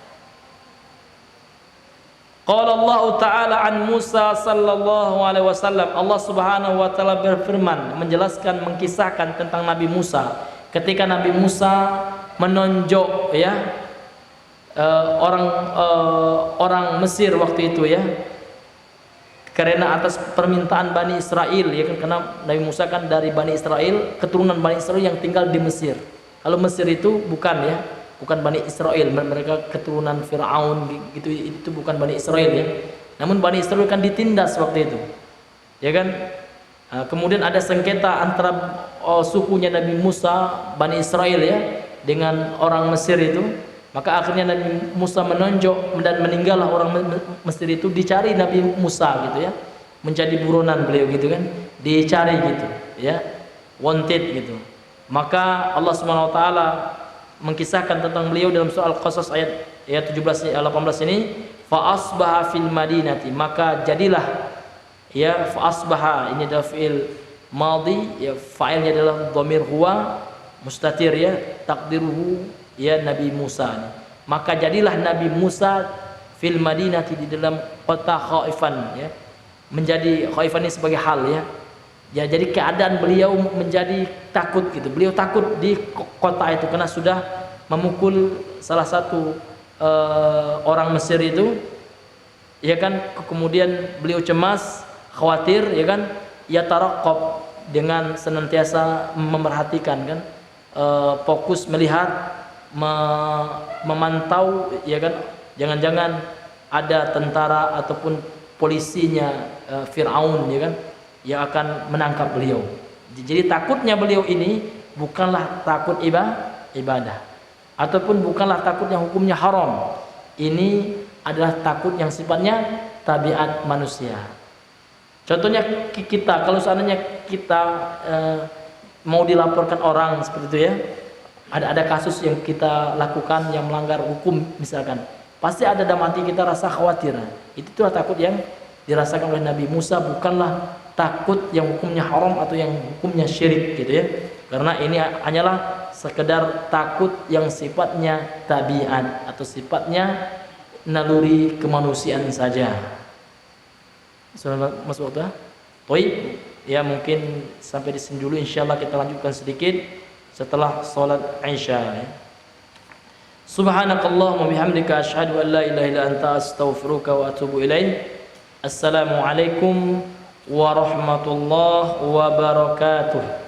Qala Allah Ta'ala an Musa sallallahu alaihi wasallam. Allah Subhanahu wa taala berfirman, menjelaskan, mengkisahkan tentang Nabi Musa. Ketika Nabi Musa menonjok ya orang Mesir waktu itu ya, karena atas permintaan Bani Israel ya kan, karena Nabi Musa kan dari Bani Israel, keturunan Bani Israel yang tinggal di Mesir. Kalau Mesir itu bukan ya, bukan Bani Israel, mereka keturunan Firaun gitu, itu bukan Bani Israel ya. Namun Bani Israel kan ditindas waktu itu, ya kan. Kemudian ada sengketa antara sukunya Nabi Musa, Bani Israel ya, dengan orang Mesir itu. Maka akhirnya Nabi Musa menonjok dan meninggallah orang Mesir itu, dicari Nabi Musa gitu ya, menjadi buronan beliau gitu kan, dicari gitu ya, wanted gitu. Maka Allah Subhanahu wa taala mengkisahkan tentang beliau dalam surah Al-Qasas ayat 17 18 ini, fa asbaha fil madinati, maka jadilah ya, fa asbaha ini adalah fi'il madhi ya, fa'ilnya adalah dhamir huwa mustatir ya, takdiruhu ya Nabi Musa. Maka jadilah Nabi Musa fil madinati, di dalam kota, khaifan ya, menjadi khaifan ini sebagai hal ya. Ya, jadi keadaan beliau menjadi takut gitu. Beliau takut di kota itu karena sudah memukul salah satu orang Mesir itu ya kan. Kemudian beliau cemas, khawatir ya kan, ya taraqqab, dengan senantiasa memerhatikan kan, fokus melihat, memantau ya kan, jangan-jangan ada tentara ataupun polisinya Firaun ya kan, yang akan menangkap beliau. Jadi takutnya beliau ini bukanlah takut ibadah, ataupun bukanlah takut yang hukumnya haram. Ini adalah takut yang sifatnya tabiat manusia. Contohnya kita, kalau seandainya kita mau dilaporkan orang seperti itu ya, ada kasus yang kita lakukan yang melanggar hukum misalkan, pasti ada dalam hati kita rasa khawatir. Itulah takut yang dirasakan oleh Nabi Musa, bukanlah takut yang hukumnya haram atau yang hukumnya syirik gitu ya. Karena ini hanyalah sekedar takut yang sifatnya tabiat atau sifatnya naluri kemanusiaan saja. Sudah masuk waktu? Baik, ya mungkin sampai di sini dulu, insyaallah kita lanjutkan sedikit setelah salat Isya ya. Subhanakallahumma bihamdika asyhadu an la ilaha illa anta astaghfiruka wa atubu ilaik. Assalamualaikum warahmatullahi wabarakatuh.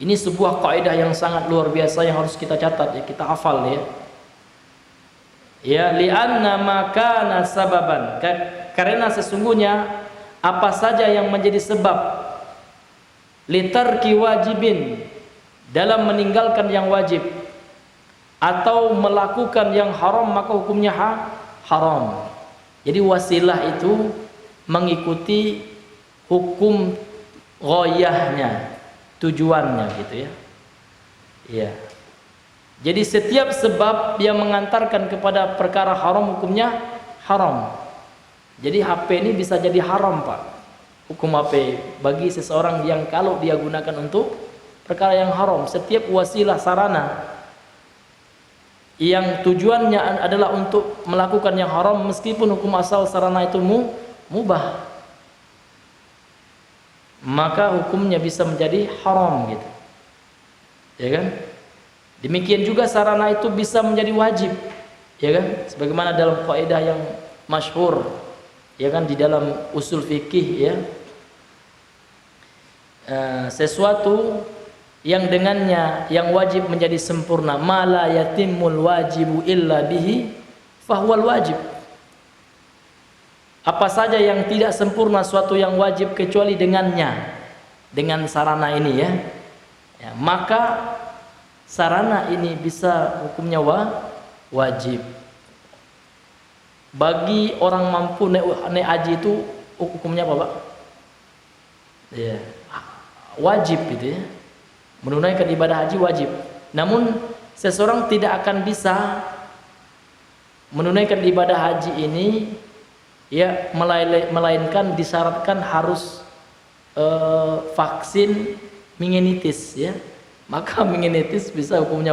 Ini sebuah kaidah yang sangat luar biasa yang harus kita catat ya, kita hafal ya. Ya, li'anna ma kana sababan, karena sesungguhnya apa saja yang menjadi sebab litarki wajibin, dalam meninggalkan yang wajib atau melakukan yang haram, maka hukumnya haram. Jadi wasilah itu mengikuti hukum ghoyahnya, tujuannya gitu ya. Iya. Jadi setiap sebab yang mengantarkan kepada perkara haram hukumnya haram. Jadi HP ini bisa jadi haram, Pak. Hukum HP bagi seseorang yang kalau dia gunakan untuk perkara yang haram. Setiap wasilah sarana yang tujuannya adalah untuk melakukan yang haram meskipun hukum asal sarana itu mubah, maka hukumnya bisa menjadi haram gitu. Ya kan? Demikian juga sarana itu bisa menjadi wajib, ya kan? Sebagaimana dalam kaidah yang masyhur, ya kan, di dalam usul fikih, ya, sesuatu yang dengannya yang wajib menjadi sempurna, ma la yatimul wajibu illa bihi fahuwal wajib. Apa saja yang tidak sempurna suatu yang wajib kecuali dengannya, dengan sarana ini ya, maka sarana ini bisa hukumnya wajib. Bagi orang mampu naik haji itu hukumnya apa, Pak? Ya, wajib gitu ya. Menunaikan ibadah haji wajib. Namun seseorang tidak akan bisa menunaikan ibadah haji ini ya melainkan disyaratkan harus vaksin meningitis ya. Maka meningitis bisa hukumnya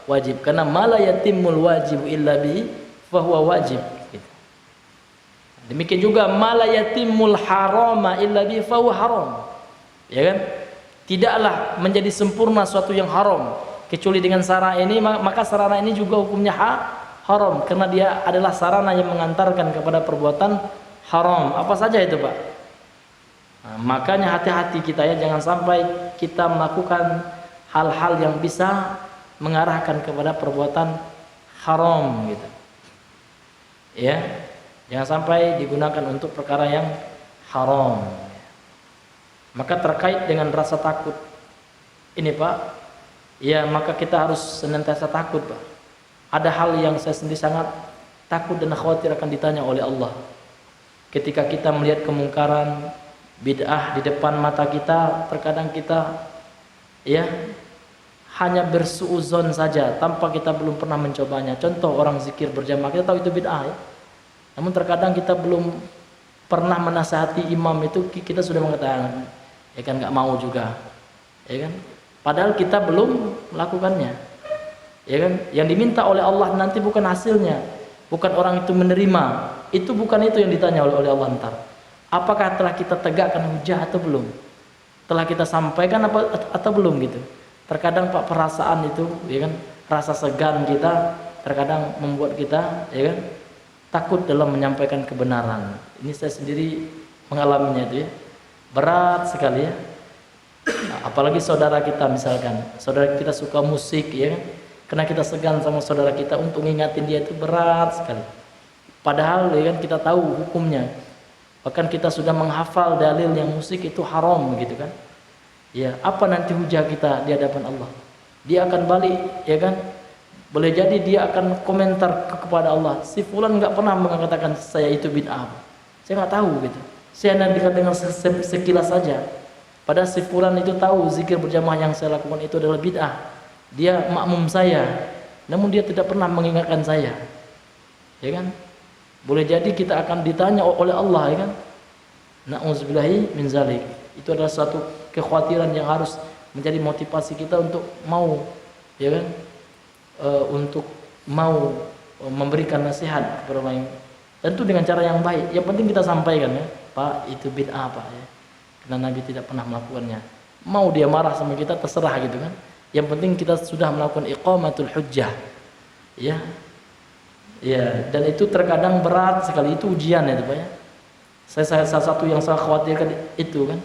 wajib karena mala yatimul wajib illa bi fahuwa wajib gitu. Demikian juga mala yatimul harama illa bi fahuwa haram. Ya kan? Tidaklah menjadi sempurna suatu yang haram kecuali dengan sarana ini, maka sarana ini juga hukumnya haram karena dia adalah sarana yang mengantarkan kepada perbuatan haram. Apa saja itu, Pak? Nah, makanya hati-hati kita ya, jangan sampai kita melakukan hal-hal yang bisa mengarahkan kepada perbuatan haram gitu. Ya, jangan sampai digunakan untuk perkara yang haram. Maka terkait dengan rasa takut ini, Pak, ya, maka kita harus senantiasa takut, Pak. Ada hal yang saya sendiri sangat takut dan khawatir akan ditanya oleh Allah. Ketika kita melihat kemungkaran bid'ah di depan mata kita, terkadang kita ya hanya bersuuzon saja tanpa kita belum pernah mencobanya. Contoh orang zikir berjamaah, kita tahu itu bid'ah ya. Namun terkadang kita belum pernah menasihati imam itu, kita sudah mengatakan ya kan, nggak mau juga, ya kan, padahal kita belum melakukannya, ya kan. Yang diminta oleh Allah nanti bukan hasilnya, bukan orang itu menerima, itu bukan itu yang ditanya oleh Allah ntar. Apakah telah kita tegakkan hujah atau belum, telah kita sampaikan apa atau belum gitu. Terkadang, Pak, perasaan itu, ya kan, rasa segan kita terkadang membuat kita, ya kan, takut dalam menyampaikan kebenaran. Ini saya sendiri mengalaminya itu ya. Berat sekali ya. Nah, apalagi saudara kita, misalkan saudara kita suka musik ya kan, karena kita segan sama saudara kita untuk ngingatin dia itu berat sekali. Padahal ya kan kita tahu hukumnya, bahkan kita sudah menghafal dalil yang musik itu haram gitu kan. Ya, apa nanti hujah kita di hadapan Allah? Dia akan balik, ya kan? Boleh jadi dia akan komentar kepada Allah, si fulan nggak pernah mengatakan saya itu bid'ah, saya nggak tahu gitu. Saya hanya dengar sekilas saja. Padahal si fulan itu tahu zikir berjamaah yang saya lakukan itu adalah bid'ah. Dia makmum saya, namun dia tidak pernah mengingatkan saya. Ya kan? Boleh jadi kita akan ditanya oleh Allah, ya kan? Na'udzubillahi min zalik. Itu adalah suatu kekhawatiran yang harus menjadi motivasi kita untuk mau, ya kan? Untuk mau memberikan nasihat kepada orang lain. Tentu dengan cara yang baik. Yang penting kita sampaikan ya, Pak, itu bid'ah, Pak ya. Karena Nabi tidak pernah melakukannya. Mau dia marah sama kita terserah gitu kan. Yang penting kita sudah melakukan iqamatul hujjah. Ya. Ya, dan itu terkadang berat sekali, itu ujian ya, Pak ya. Saya salah satu yang saya khawatirkan itu kan.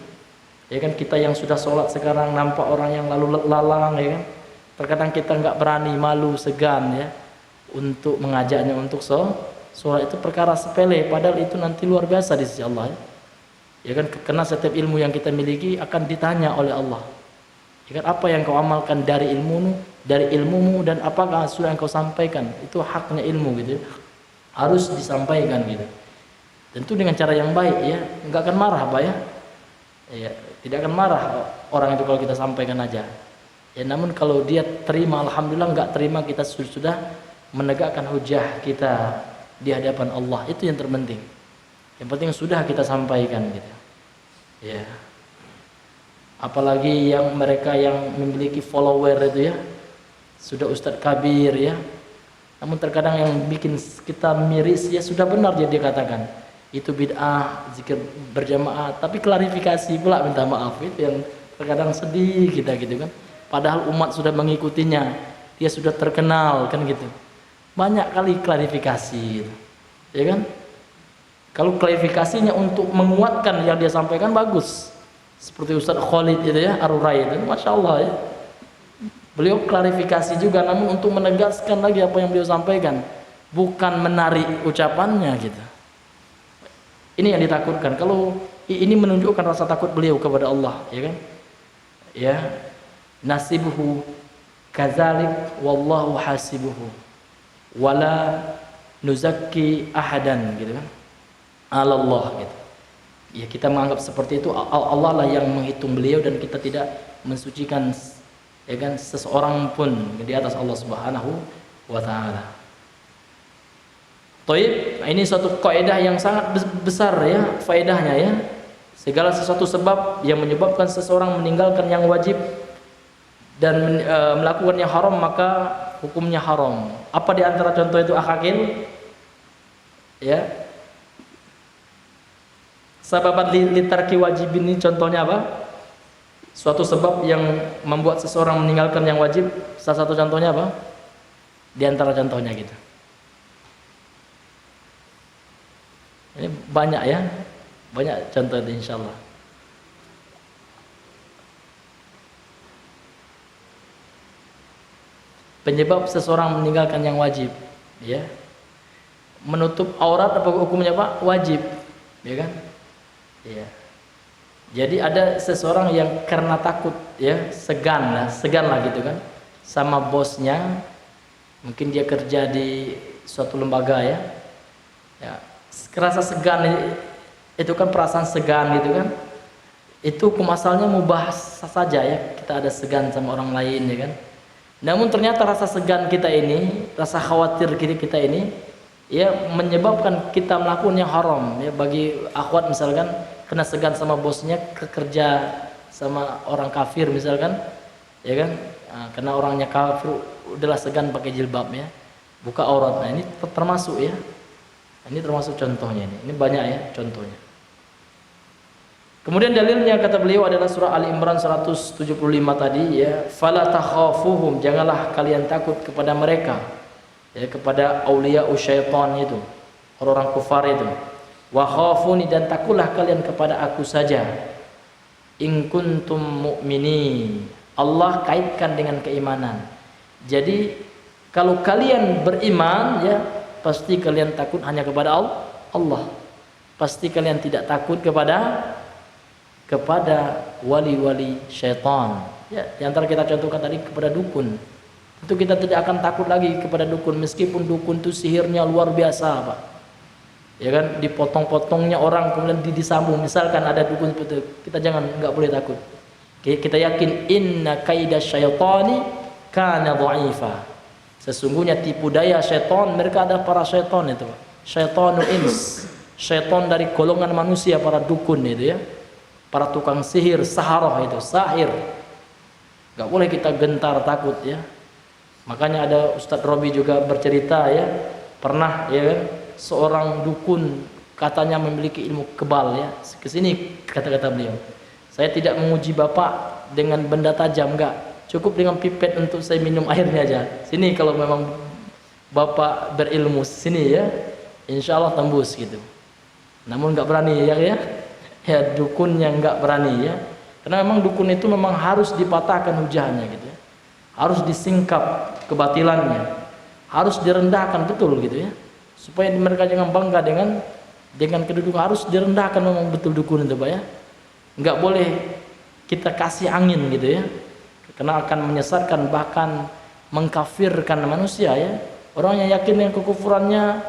Ya kan, kita yang sudah sholat sekarang nampak orang yang lalu lalang ya kan. Terkadang kita nggak berani, malu, segan ya untuk mengajaknya untuk sholat. Itu perkara sepele, padahal itu nanti luar biasa di sisi Allah ya. Ya kan, karena setiap ilmu yang kita miliki akan ditanya oleh Allah. Ya kan, apa yang kau amalkan dari ilmumu dan apakah sudah yang kau sampaikan? Itu haknya ilmu gitu. Harus disampaikan gitu. Tentu dengan cara yang baik ya, nggak akan marah Pak ya. Ya, tidak akan marah orang itu kalau kita sampaikan aja. Ya, namun kalau dia terima, alhamdulillah, nggak terima, kita sudah menegakkan hujah kita di hadapan Allah. Itu yang terpenting. Yang penting sudah kita sampaikan gitu. Ya. Apalagi yang mereka yang memiliki follower itu ya, sudah Ustadz Kabir ya. Namun terkadang yang bikin kita miris ya, sudah benar dia katakan itu bid'ah zikir berjamaah, tapi klarifikasi pula minta maaf, itu yang terkadang sedih kita gitu kan. Padahal umat sudah mengikutinya, dia sudah terkenal kan gitu. Banyak kali klarifikasi gitu. Ya kan? Kalau klarifikasinya untuk menguatkan yang dia sampaikan bagus. Seperti Ustadz Khalid itu ya, Arurai itu, Masya Allah ya. Beliau klarifikasi juga, namun untuk menegaskan lagi apa yang beliau sampaikan, bukan menarik ucapannya gitu. Ini yang ditakutkan. Kalau ini menunjukkan rasa takut beliau kepada Allah, ya kan? Ya, nasibuhu kadzalik wallahu hasibuhu wala nuzakki ahadan gitu kan. Allah gitu. Ya, kita menganggap seperti itu, Allah lah yang menghitung beliau dan kita tidak mensucikan ya kan seseorang pun di atas Allah Subhanahu wa taala. Taib, ini suatu kaidah yang sangat besar ya faedahnya ya. Segala sesuatu sebab yang menyebabkan seseorang meninggalkan yang wajib dan melakukan yang haram, maka hukumnya haram. Apa di antara contoh itu akil? Ya. Sababat litarki wajib ini contohnya apa? Suatu sebab yang membuat seseorang meninggalkan yang wajib, salah satu contohnya apa? Di antara contohnya gitu. Ini banyak ya, banyak contoh itu insyaallah. Penyebab seseorang meninggalkan yang wajib, ya. Menutup aurat apa hukumnya Pak? Wajib, ya kan? Ya. Jadi ada seseorang yang karena takut, ya, segan lah gitu kan, sama bosnya, mungkin dia kerja di suatu lembaga ya. Rasa segan itu kan perasaan segan gitu kan, itu hukum asalnya mubah saja ya, kita ada segan sama orang lain ya kan. Namun ternyata rasa segan kita ini, rasa khawatir kita ini ya menyebabkan kita melakukan yang haram ya. Bagi akhwat misalkan kena segan sama bosnya, kerja sama orang kafir misalkan ya kan, karena orangnya kafir udahlah segan pakai jilbab ya, buka aurat. Nah ini termasuk ya. Ini termasuk contohnya ini banyak ya contohnya. Kemudian dalilnya kata beliau adalah surah Ali Imran 175 tadi ya, fala takhafuhum, janganlah kalian takut kepada mereka ya, kepada aulia syaitan itu, orang-orang kufar itu. Wa khafuni, dan takutlah kalian kepada aku saja. In kuntum mu'minin, Allah kaitkan dengan keimanan. Jadi kalau kalian beriman ya, pasti kalian takut hanya kepada Allah. Pasti kalian tidak takut kepada wali-wali syaitan. Ya, di antara kita contohkan tadi kepada dukun. Tentu kita tidak akan takut lagi kepada dukun, meskipun dukun itu sihirnya luar biasa, Pak. Ya kan, dipotong-potongnya orang kemudian disambung. Misalkan ada dukun seperti itu, kita nggak boleh takut. Kita yakin inna kaida syaitani kana dha'ifa. Sesungguhnya tipu daya syaitan, mereka ada para syaitan itu, syaitanul ins, syaitan dari golongan manusia, para dukun itu ya, para tukang sihir, saharah itu, sahir. Gak boleh kita gentar takut ya. Makanya ada Ustadz Robi juga bercerita ya, pernah ya kan, seorang dukun katanya memiliki ilmu kebal ya. Kesini kata-kata beliau, saya tidak menguji bapak dengan benda tajam, enggak. Cukup dengan pipet untuk saya minum airnya aja. Sini kalau memang bapak berilmu sini ya, insya Allah tembus gitu. Namun nggak berani ya dukun yang nggak berani ya. Karena memang dukun itu memang harus dipatahkan hujahnya gitu ya. Harus disingkap kebatilannya, harus direndahkan betul gitu ya. Supaya mereka jangan bangga dengan kedudukan, harus direndahkan memang betul dukun itu Pak ya. Nggak boleh kita kasih angin gitu ya. Karena akan menyesatkan, bahkan mengkafirkan manusia ya. Orang yang yakin dengan kekufurannya,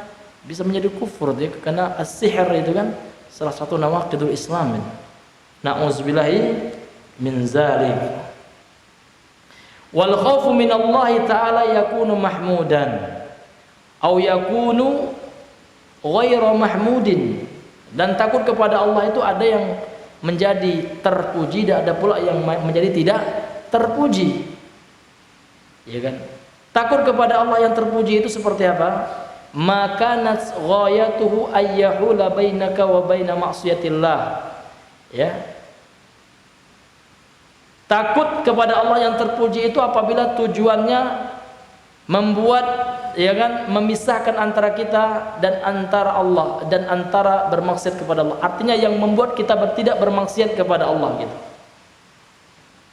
bisa menjadi kufur dia, karena as-sihr itu kan salah satu nawaqidul Islam. Na'udzubillahi min zalik. Wal khaufu min Allah ta'ala yakunu mahmudan aw yakunu ghairu mahmudin. Dan takut kepada Allah itu ada yang menjadi terpuji dan ada pula yang menjadi tidak terpuji. Ya kan? Takut kepada Allah yang terpuji itu seperti apa? Maka ghayatuhu ayyahula bainaka wa baina ma'siyatillah. Ya. Takut kepada Allah yang terpuji itu apabila tujuannya membuat, ya kan, memisahkan antara kita dan antara Allah dan antara bermaksiat kepada Allah. Artinya yang membuat kita tidak bermaksiat kepada Allah gitu.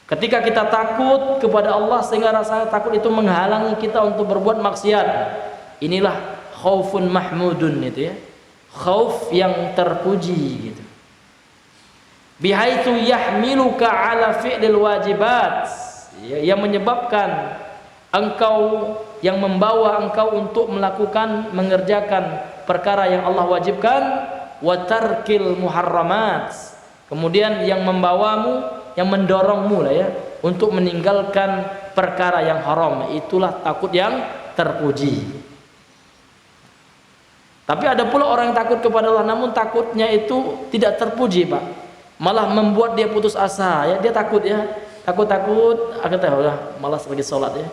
Ketika kita takut kepada Allah sehingga rasa takut itu menghalangi kita untuk berbuat maksiat. Inilah khaufun mahmudun itu ya. Khauf yang terpuji gitu. Bihaitsu yahmiluka ala fi'lil wajibat, yang menyebabkan engkau, yang membawa engkau untuk melakukan, mengerjakan perkara yang Allah wajibkan, wa tarkil muharramat, kemudian yang membawamu, yang mendorongmu lah ya untuk meninggalkan perkara yang haram. Itulah takut yang terpuji. Tapi ada pula orang yang takut kepada Allah namun takutnya itu tidak terpuji, Pak. Malah membuat dia putus asa ya, dia takut ya, takut akan tahu lah, malas lagi sholat ya,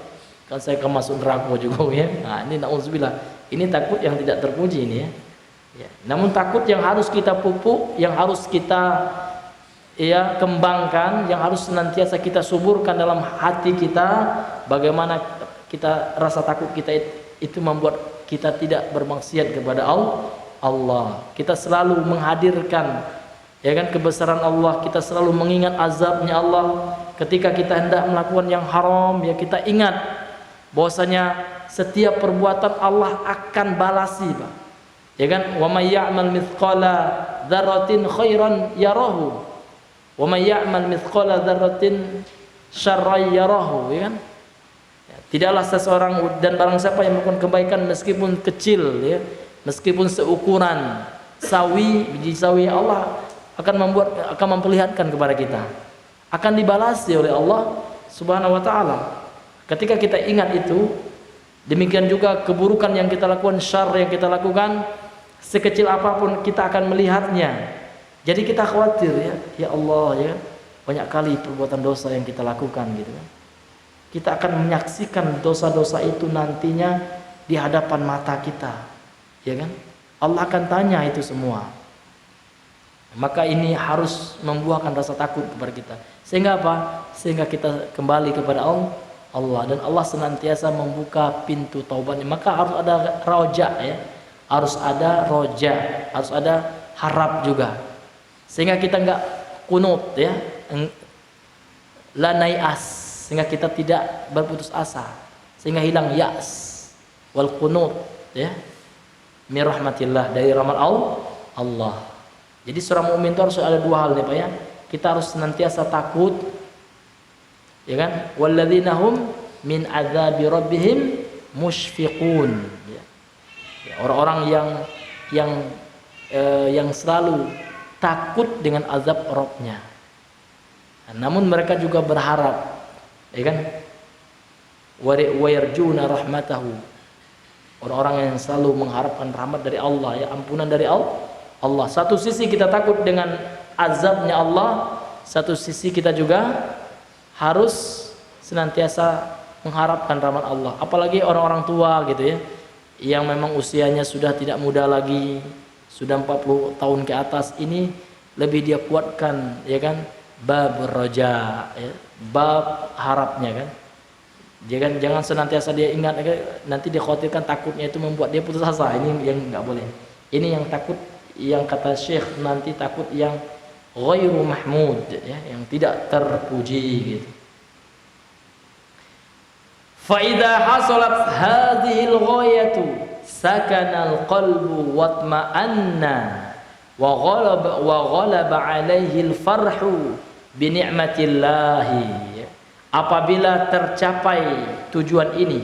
kan saya akan masuk neraka juga ya. Nah ini na'udzubillah, ini takut yang tidak terpuji ini ya. Namun takut yang harus kita pupuk, yang harus kita ya kembangkan, yang harus senantiasa kita suburkan dalam hati kita. Bagaimana kita rasa takut kita itu membuat kita tidak bermaksiat kepada Allah. Kita selalu menghadirkan, ya kan, kebesaran Allah, kita selalu mengingat azabnya Allah. Ketika kita hendak melakukan yang haram, ya kita ingat bahwasanya setiap perbuatan Allah akan balasi, Pak. Ya kan? Wa may ya'mal mithqala dzarratin khairan yarahu wa may ya'mal mithqala dzarratin syarran yarahu, ya kan? Tidaklah seseorang dan barang siapa yang melakukan kebaikan meskipun kecil ya, meskipun seukuran sawi, biji sawi, Allah akan memperlihatkan kepada kita, akan dibalasi oleh Allah Subhanahu wa taala. Ketika kita ingat itu, demikian juga keburukan yang kita lakukan, syarr yang kita lakukan, sekecil apapun kita akan melihatnya. Jadi kita khawatir ya Allah ya, banyak kali perbuatan dosa yang kita lakukan gitu kan. Kita akan menyaksikan dosa-dosa itu nantinya di hadapan mata kita. Ya kan? Allah akan tanya itu semua. Maka ini harus membuahkan rasa takut kepada kita. Sehingga apa? Sehingga kita kembali kepada Allah, dan Allah senantiasa membuka pintu taubatnya. Maka harus ada roja ya. Harus ada roja, harus ada harap juga. Sehingga kita enggak kunut ya. La nai'as, sehingga kita tidak berputus asa. Sehingga hilang ya'as wal qunut ya. Min rahmatillah, dari rahmat Allah. Jadi seorang mukmin itu harus ada dua hal nih Pak ya. Kita harus senantiasa takut, ya kan? Walladzina hum min adzabi rabbihim musyfiqun. Ya. Orang-orang yang selalu takut dengan azab Rabbnya. Namun mereka juga berharap, ya kan? Wa yarjuna rahmatahu. Orang-orang yang selalu mengharapkan rahmat dari Allah, ya, ampunan dari Allah. Satu sisi kita takut dengan azabnya Allah, satu sisi kita juga harus senantiasa mengharapkan rahmat Allah. Apalagi orang-orang tua gitu ya, yang memang usianya sudah tidak muda lagi, sudah 40 tahun ke atas, ini lebih dia kuatkan, ya kan, bab roja ya, bab harapnya kan. Jangan senantiasa dia ingat, nanti dia khawatirkan, takutnya itu membuat dia putus asa. Ini yang nggak boleh. Ini yang takut, yang kata Syekh nanti takut yang ghairu mahmud ya, yang tidak terpuji gitu. Fa idza hasalat hadhihi al-ghayatu sakana al-qalbu watma'anna wa ghalaba 'alaihi al-farhu bi ni'matillahi. Apabila tercapai tujuan ini,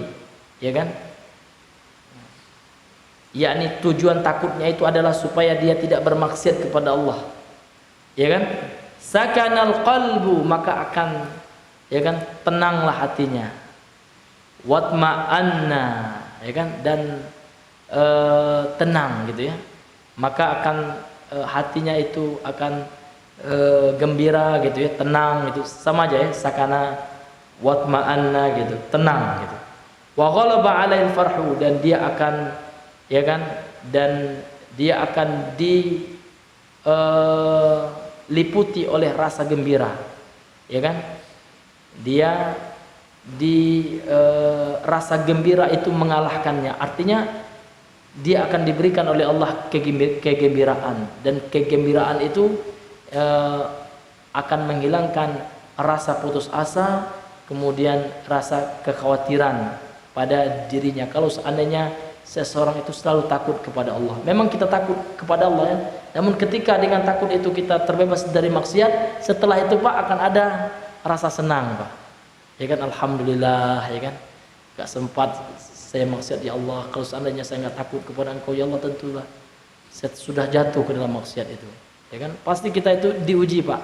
ya kan, yakni tujuan takutnya itu adalah supaya dia tidak bermaksiat kepada Allah, ya kan? Sakanal qalbu, maka akan, ya kan, tenanglah hatinya. Watma'anna, ya kan, dan tenang gitu ya, maka akan hatinya itu akan gembira gitu ya, tenang gitu, sama aja ya, sakana watma'anna gitu, tenang gitu. Wa ghalaba 'alail farhu, dan dia akan, ya kan, dan dia akan diliputi oleh rasa gembira, ya kan, dia rasa gembira itu mengalahkannya, artinya dia akan diberikan oleh Allah kegembiraan, dan kegembiraan itu akan menghilangkan rasa putus asa, kemudian rasa kekhawatiran pada dirinya. Kalau seandainya seseorang itu selalu takut kepada Allah, memang kita takut kepada Allah ya, namun ketika dengan takut itu kita terbebas dari maksiat, setelah itu Pak akan ada rasa senang Pak, ya kan, alhamdulillah, ya kan, gak sempat saya maksiat ya Allah, kalau seandainya saya nggak takut kepada Engkau ya Allah, tentulah saya sudah jatuh ke dalam maksiat itu, ya kan. Pasti kita itu diuji Pak,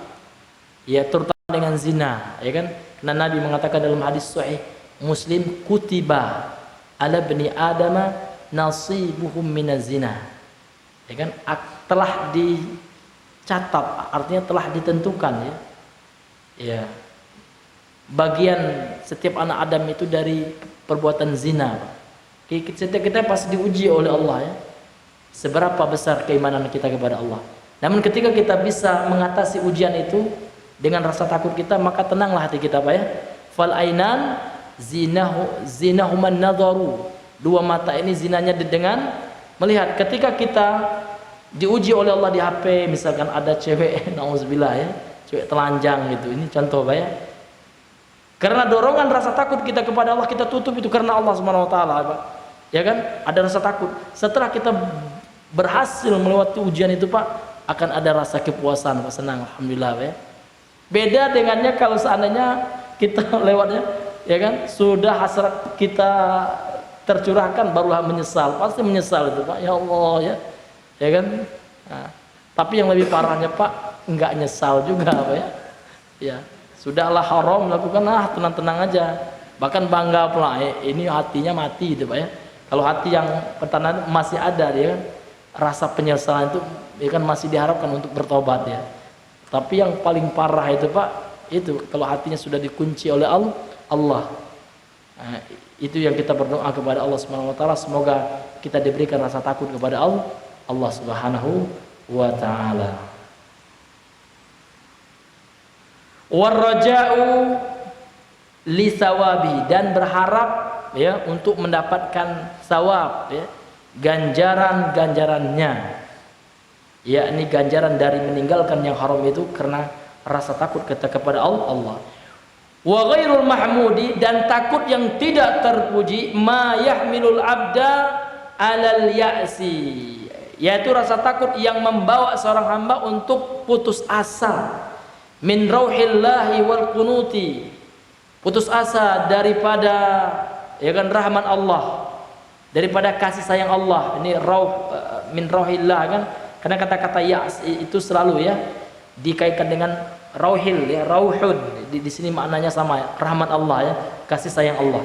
ya, terutama dengan zina, ya kan, karena Nabi mengatakan dalam hadis sahih Muslim, kutiba ala bani adama nasibuhum minaz zina, ya kan, telah dicatat, artinya telah ditentukan ya, ya, bagian setiap anak Adam itu dari perbuatan zina. Kita pasti diuji oleh Allah ya, seberapa besar keimanan kita kepada Allah. Namun ketika kita bisa mengatasi ujian itu dengan rasa takut kita, maka tenanglah hati kita Pak ya. Fal ainan zinahuman nadharu, dua mata ini zinanya dengan melihat. Ketika kita diuji oleh Allah di HP, misalkan ada cewek nauzubillah ya, cewek telanjang gitu, ini contoh Pak ya, karena dorongan rasa takut kita kepada Allah, kita tutup itu karena Allah Subhanahu wa taala, Pak. Ya kan? Ada rasa takut. Setelah kita berhasil melewati ujian itu, Pak, akan ada rasa kepuasan, Pak, senang, alhamdulillah, Pak. Ya. Beda dengannya kalau seandainya kita lewatnya, ya kan? Sudah hasrat kita tercurahkan barulah menyesal. Pasti menyesal itu, Pak. Ya Allah, ya. Ya kan? Nah, tapi yang lebih parahnya, Pak, enggak nyesal juga, Pak ya. Ya. Sudahlah haram melakukan, tenang-tenang aja, bahkan bangga pula, ini hatinya mati gitu Pak ya. Kalau hati yang pertanda masih ada dia kan, rasa penyesalan itu ya kan masih diharapkan untuk bertobat ya. Tapi yang paling parah itu Pak, itu kalau hatinya sudah dikunci oleh Allah. Nah, itu yang kita berdoa kepada Allah Subhanahu wa taala, semoga kita diberikan rasa takut kepada Allah Subhanahu wa taala. Warraja'u li sawabi, dan berharap ya untuk mendapatkan sawab ya, ganjaran-ganjarannya, yakni ganjaran dari meninggalkan yang haram itu karena rasa takut kita kepada Allah. Wa ghairul mahmudi, dan takut yang tidak terpuji, ma yahmilul abda alal ya'si, yaitu rasa takut yang membawa seorang hamba untuk putus asa, min rauhillahi wal kunuti, putus asa daripada ya kan rahman Allah, daripada kasih sayang Allah. Ini rauh, min rauhillah kan, karena kata-kata ya's itu selalu ya dikaitkan dengan rauhil ya, rauhud di sini maknanya sama ya, rahmat Allah ya, kasih sayang Allah.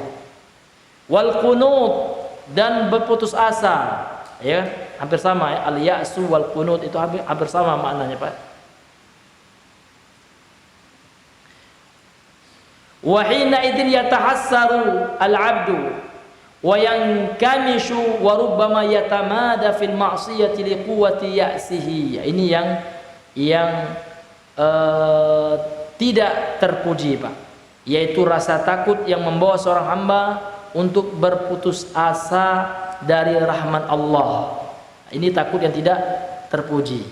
Wal qunut, dan berputus asa ya, hampir sama ya, al ya'su wal qunut itu hampir sama maknanya Pak. Wa hina idzin yatahassaru al-'abdu wa yankamishu wa rubbama yatamada fil ma'siyati liquwwati ya'sihi. Ini yang tidak terpuji Pak, yaitu rasa takut yang membawa seorang hamba untuk berputus asa dari rahmat Allah. Ini takut yang tidak terpuji.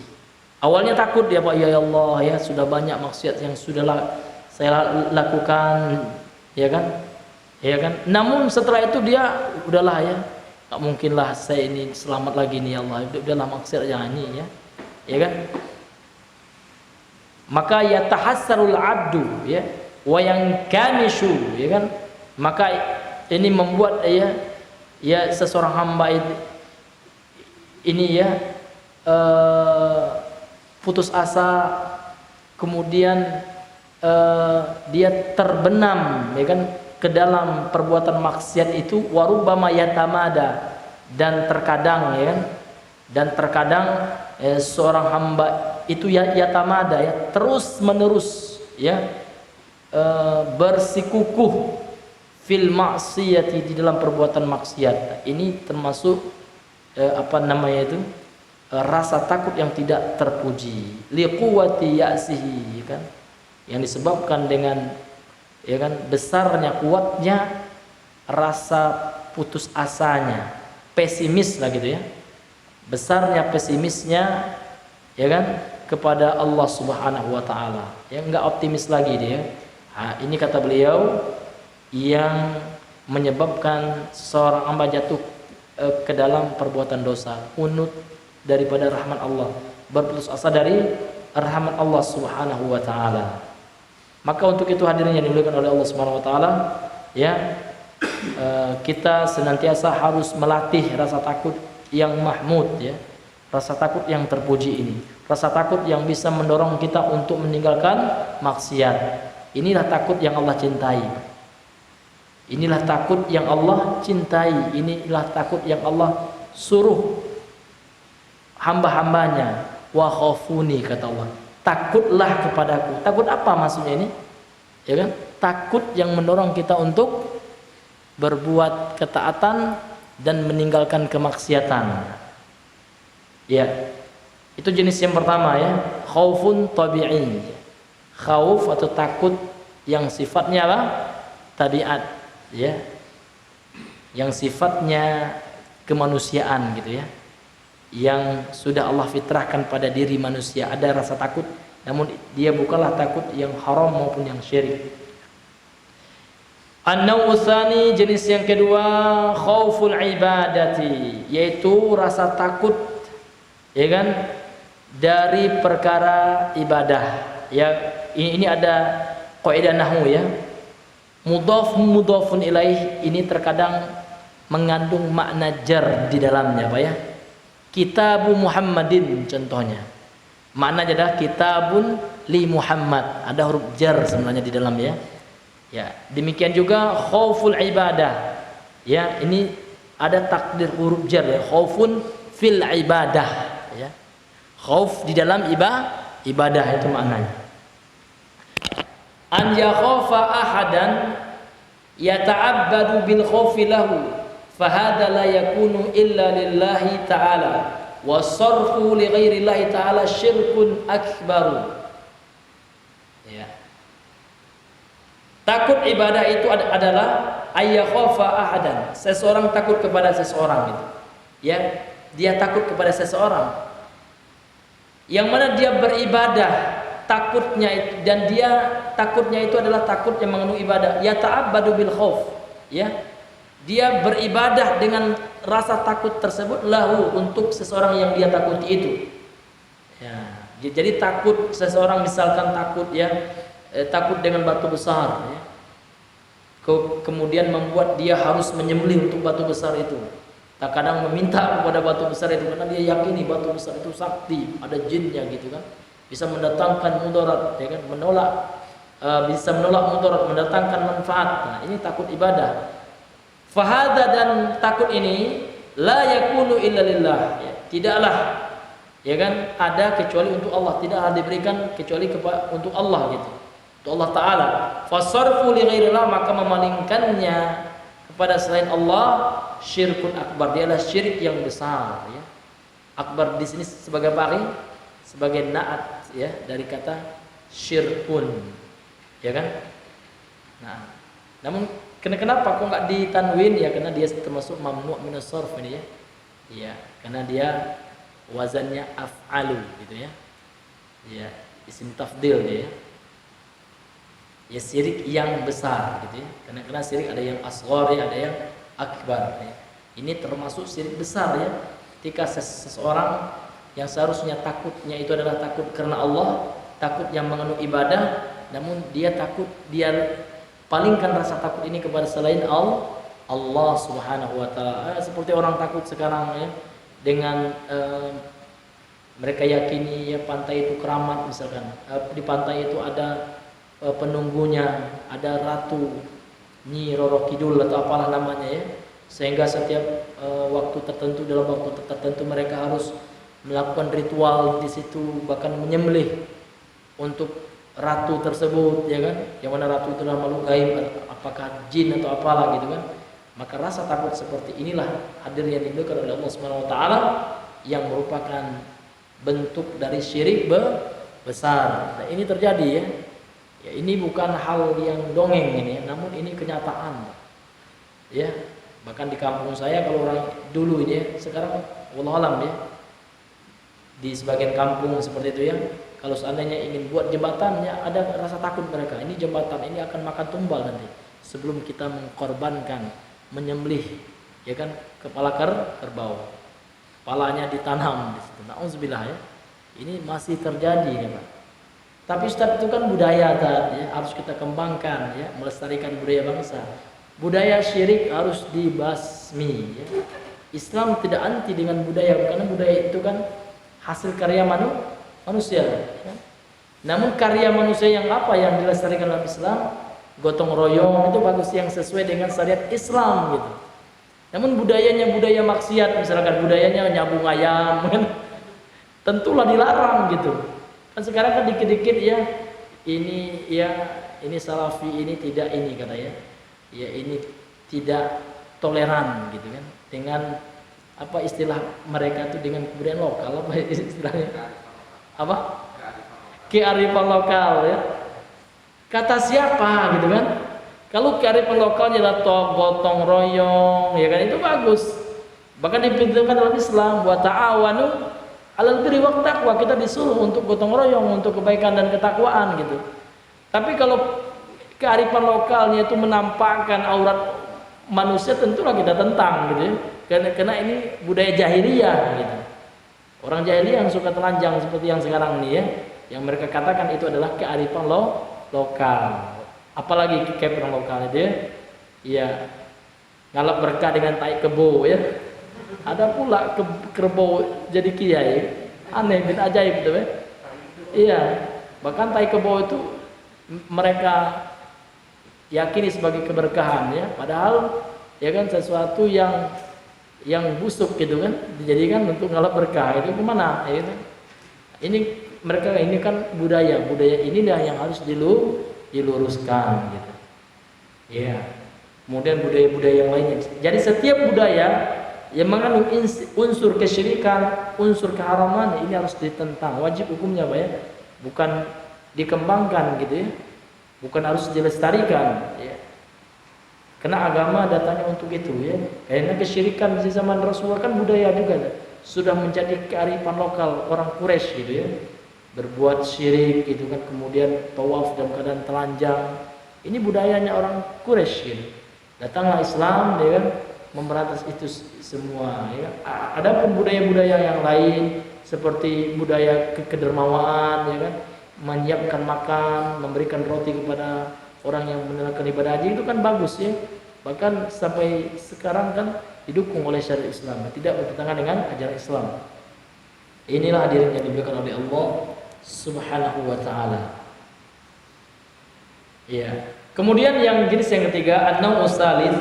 Awalnya takut dia Pak, ya Allah ya, sudah banyak maksiat yang saya lakukan, ya kan, ya kan. Namun setelah itu dia udahlah ya, nggak mungkinlah saya ini selamat lagi nih ya Allah, udahlah maksiat jangan ini ya kan. Maka ya tahassarul abdu ya, wa yang kamishu ya kan. Maka ini membuat ya seseorang hamba ini ya putus asa, kemudian dia terbenam ya kan ke dalam perbuatan maksiat itu, warubbama yatamada, dan terkadang ya kan, dan terkadang seorang hamba itu yatamada ya, terus menerus ya bersikukuh fil maksiyati, di dalam perbuatan maksiat. Ini termasuk apa namanya itu, rasa takut yang tidak terpuji, liquwati ya'sihi kan, yang disebabkan dengan ya kan besarnya, kuatnya rasa putus asanya, pesimis lah gitu ya, besarnya pesimisnya ya kan kepada Allah Subhanahu wa taala, ya enggak optimis lagi dia. Nah, ini kata beliau yang menyebabkan seorang hamba jatuh ke dalam perbuatan dosa, kunut daripada rahmat Allah, berputus asa dari rahmat Allah Subhanahu wa taala. Maka untuk itu hadirin yang dimuliakan oleh Allah Subhanahu wa taala, ya kita senantiasa harus melatih rasa takut yang mahmud ya, rasa takut yang terpuji ini, rasa takut yang bisa mendorong kita untuk meninggalkan maksiat. Inilah takut yang Allah cintai. Inilah takut yang Allah cintai. Inilah takut yang Allah suruh hamba-hambanya. Wa khafuni, kata Allah, takutlah kepadaku. Takut apa maksudnya ini? Ya kan? Takut yang mendorong kita untuk berbuat ketaatan dan meninggalkan kemaksiatan. Ya. Itu jenis yang pertama ya, khaufun tabi'i. Khauf atau takut yang sifatnya apa? Tabiat, ya. Yang sifatnya kemanusiaan gitu ya. Yang sudah Allah fitrahkan pada diri manusia, ada rasa takut, namun dia bukanlah takut yang haram maupun yang syirik. An-naw'u tsani, jenis yang kedua, khauful ibadati, yaitu rasa takut ya kan dari perkara ibadah. Ya, ini ada kaidah nahwu ya. Mudhaf mudhafun ilaih ini terkadang mengandung makna jar di dalamnya, Pak ya. Kitabu Muhammadin contohnya. Maknanya adalah kitabun li Muhammad. Ada huruf jar sebenarnya di dalam ya. Ya, demikian juga khauful ibadah. Ya, ini ada takdir huruf jar ya. Khaufun fil ibadah ya. Khauf di dalam ibadah itu maknanya. An yakhafa ahadan yata'abbadu bil khaufi lahu fahada la yakunu illa lillahi ta'ala wa sarfu li ghairi llahi ta'ala syirkun akbaru. Ya. Takut ibadah itu adalah ayyakhafa ahadan, seseorang takut kepada seseorang itu. Ya, dia takut kepada seseorang yang mana dia beribadah, takutnya itu, dan dia takutnya itu adalah takut yang mengandung ibadah. Ya ta'abbadu bil khauf, ya. Dia beribadah dengan rasa takut tersebut lahu, untuk seseorang yang dia takuti itu. Ya, jadi takut seseorang misalkan takut ya, takut dengan batu besar ya. Kemudian membuat dia harus menyembelih untuk batu besar itu. Terkadang meminta kepada batu besar itu karena dia yakini batu besar itu sakti, ada jinnya gitu kan. Bisa mendatangkan mudarat ya kan, bisa menolak mudarat, mendatangkan manfaat. Nah, ini takut ibadah. Fahada, dan takut ini la yakunu illa lillah ya. Tidaklah ya kan ada kecuali untuk Allah, tidaklah diberikan kecuali untuk Allah gitu. Untuk Allah taala. Fasarfu li ghairillah, maka memalingkannya kepada selain Allah syirkun akbar, dia adalah syirik yang besar ya. Akbar di sini sebagai apa? Sebagai naat ya dari kata syirkun. Ya kan? Nah, namun kenapa kok enggak ditanwin ya? Karena dia termasuk mamnu' minas sarf ini ya. Iya, karena dia wazannya af'alu gitu ya. Ya, isim tafdil dia ya. Ya, syirik yang besar gitu ya. Karena syirik ada yang asghar ya, ada yang akbar ya. Ini termasuk syirik besar ya. Ketika seseorang yang seharusnya takutnya itu adalah takut karena Allah, takut yang mengandung ibadah, namun dia takut, dia palingkan rasa takut ini kepada selain Allah Subhanahu wa taala. Seperti orang takut sekarang ya, dengan mereka yakini ya pantai itu keramat misalkan, di pantai itu ada penunggunya, ada ratu Nyi Roro Kidul atau apalah namanya ya, sehingga setiap waktu tertentu, dalam waktu tertentu mereka harus melakukan ritual di situ, bahkan menyembelih untuk ratu tersebut, ya kan? Yang mana ratu itu adalah makhluk gaib, apakah jin atau apalah gitu kan? Maka rasa takut seperti inilah hadir yang dilakukan oleh Allah Subhanahu wa taala, yang merupakan bentuk dari syirik besar. Nah, ini terjadi ya. Ya, ini bukan hal yang dongeng ini, namun ini kenyataan. Ya, bahkan di kampung saya kalau orang dulu ini ya, sekarang wallahu alam ya, di sebagian kampung seperti itu ya, kalau seandainya ingin buat jembatannya ada rasa takut mereka, ini jembatan ini akan makan tumbal nanti sebelum kita mengkorbankan, menyembelih ya kan kepala kerbau, kepalanya ditanam di situ. Nauzubillah ya, ini masih terjadi ya Pak. Tapi Ustaz, itu kan budaya tadi ya, harus kita kembangkan ya, melestarikan budaya bangsa. Budaya syirik harus dibasmi ya. Islam tidak anti dengan budaya, karena budaya itu kan hasil karya manusia ya. Namun karya manusia yang apa yang dilestarikan dalam Islam, gotong royong itu bagus, yang sesuai dengan syariat Islam gitu. Namun budayanya budaya maksiat, misalkan budayanya nyabung ayam kan, tentulah dilarang gitu. Kan sekarang kan dikit-dikit ya, ini salafi, ini tidak ini kata ya. Ya ini tidak toleran gitu kan, dengan apa istilah mereka itu, dengan kebudayaan lokal, apa istilahnya, apa kearifan lokal ya, kata siapa gitu kan. Kalau kearifan lokalnya adalah gotong royong ya kan, itu bagus, bahkan dipintakan dalam Islam, wa ta'awanu 'alal birri wat taqwa, kita disuruh untuk gotong royong untuk kebaikan dan ketakwaan gitu. Tapi kalau kearifan lokalnya itu menampakkan aurat manusia, tentulah kita tentang gitu ya. Karena ini budaya jahiliyah gitu. Orang jahiliyah yang suka telanjang seperti yang sekarang ini ya, yang mereka katakan itu adalah kearifan lokal. Apalagi kearifan lokal itu ya, ya ngalap berkah dengan tai kebo ya. Ada pula kerbau jadi kiai, aneh bin ajaib gitu ya. Iya, bahkan tai kebo itu mereka yakini sebagai keberkahan ya, padahal ya kan sesuatu yang busuk gitu kan, dijadikan untuk ngalap berkah, itu kemana ya kan? Ini mereka, ini kan budaya inilah yang harus diluruskan gitu ya. Kemudian budaya-budaya yang lainnya, jadi setiap budaya yang mengandung unsur kesyirikan, unsur keharaman, ini harus ditentang, wajib hukumnya Pak ya, bukan dikembangkan gitu ya, bukan harus dilestarikan ya. Karena agama datangnya untuk itu ya. Karena kesyirikan di zaman Rasulullah kan budaya juga, sudah menjadi kearifan lokal orang Quraisy gitu ya. Berbuat syirik gitu kan, kemudian tawaf dalam keadaan telanjang. Ini budayanya orang Quraisy gitu. Datanglah Islam ya kan, memberantas itu semua ya. Adapun budaya-budaya yang lain seperti budaya kedermawaan ya kan, menyiapkan makan, memberikan roti kepada orang yang menunaikan ibadah haji, itu kan bagus ya. Bahkan sampai sekarang kan didukung oleh syariat Islam, tidak bertentangan dengan ajaran Islam. Inilah hadirin yang diberikan oleh Allah Subhanahu wa taala. Ya. Kemudian yang jenis yang ketiga, an-nau'us tsalits.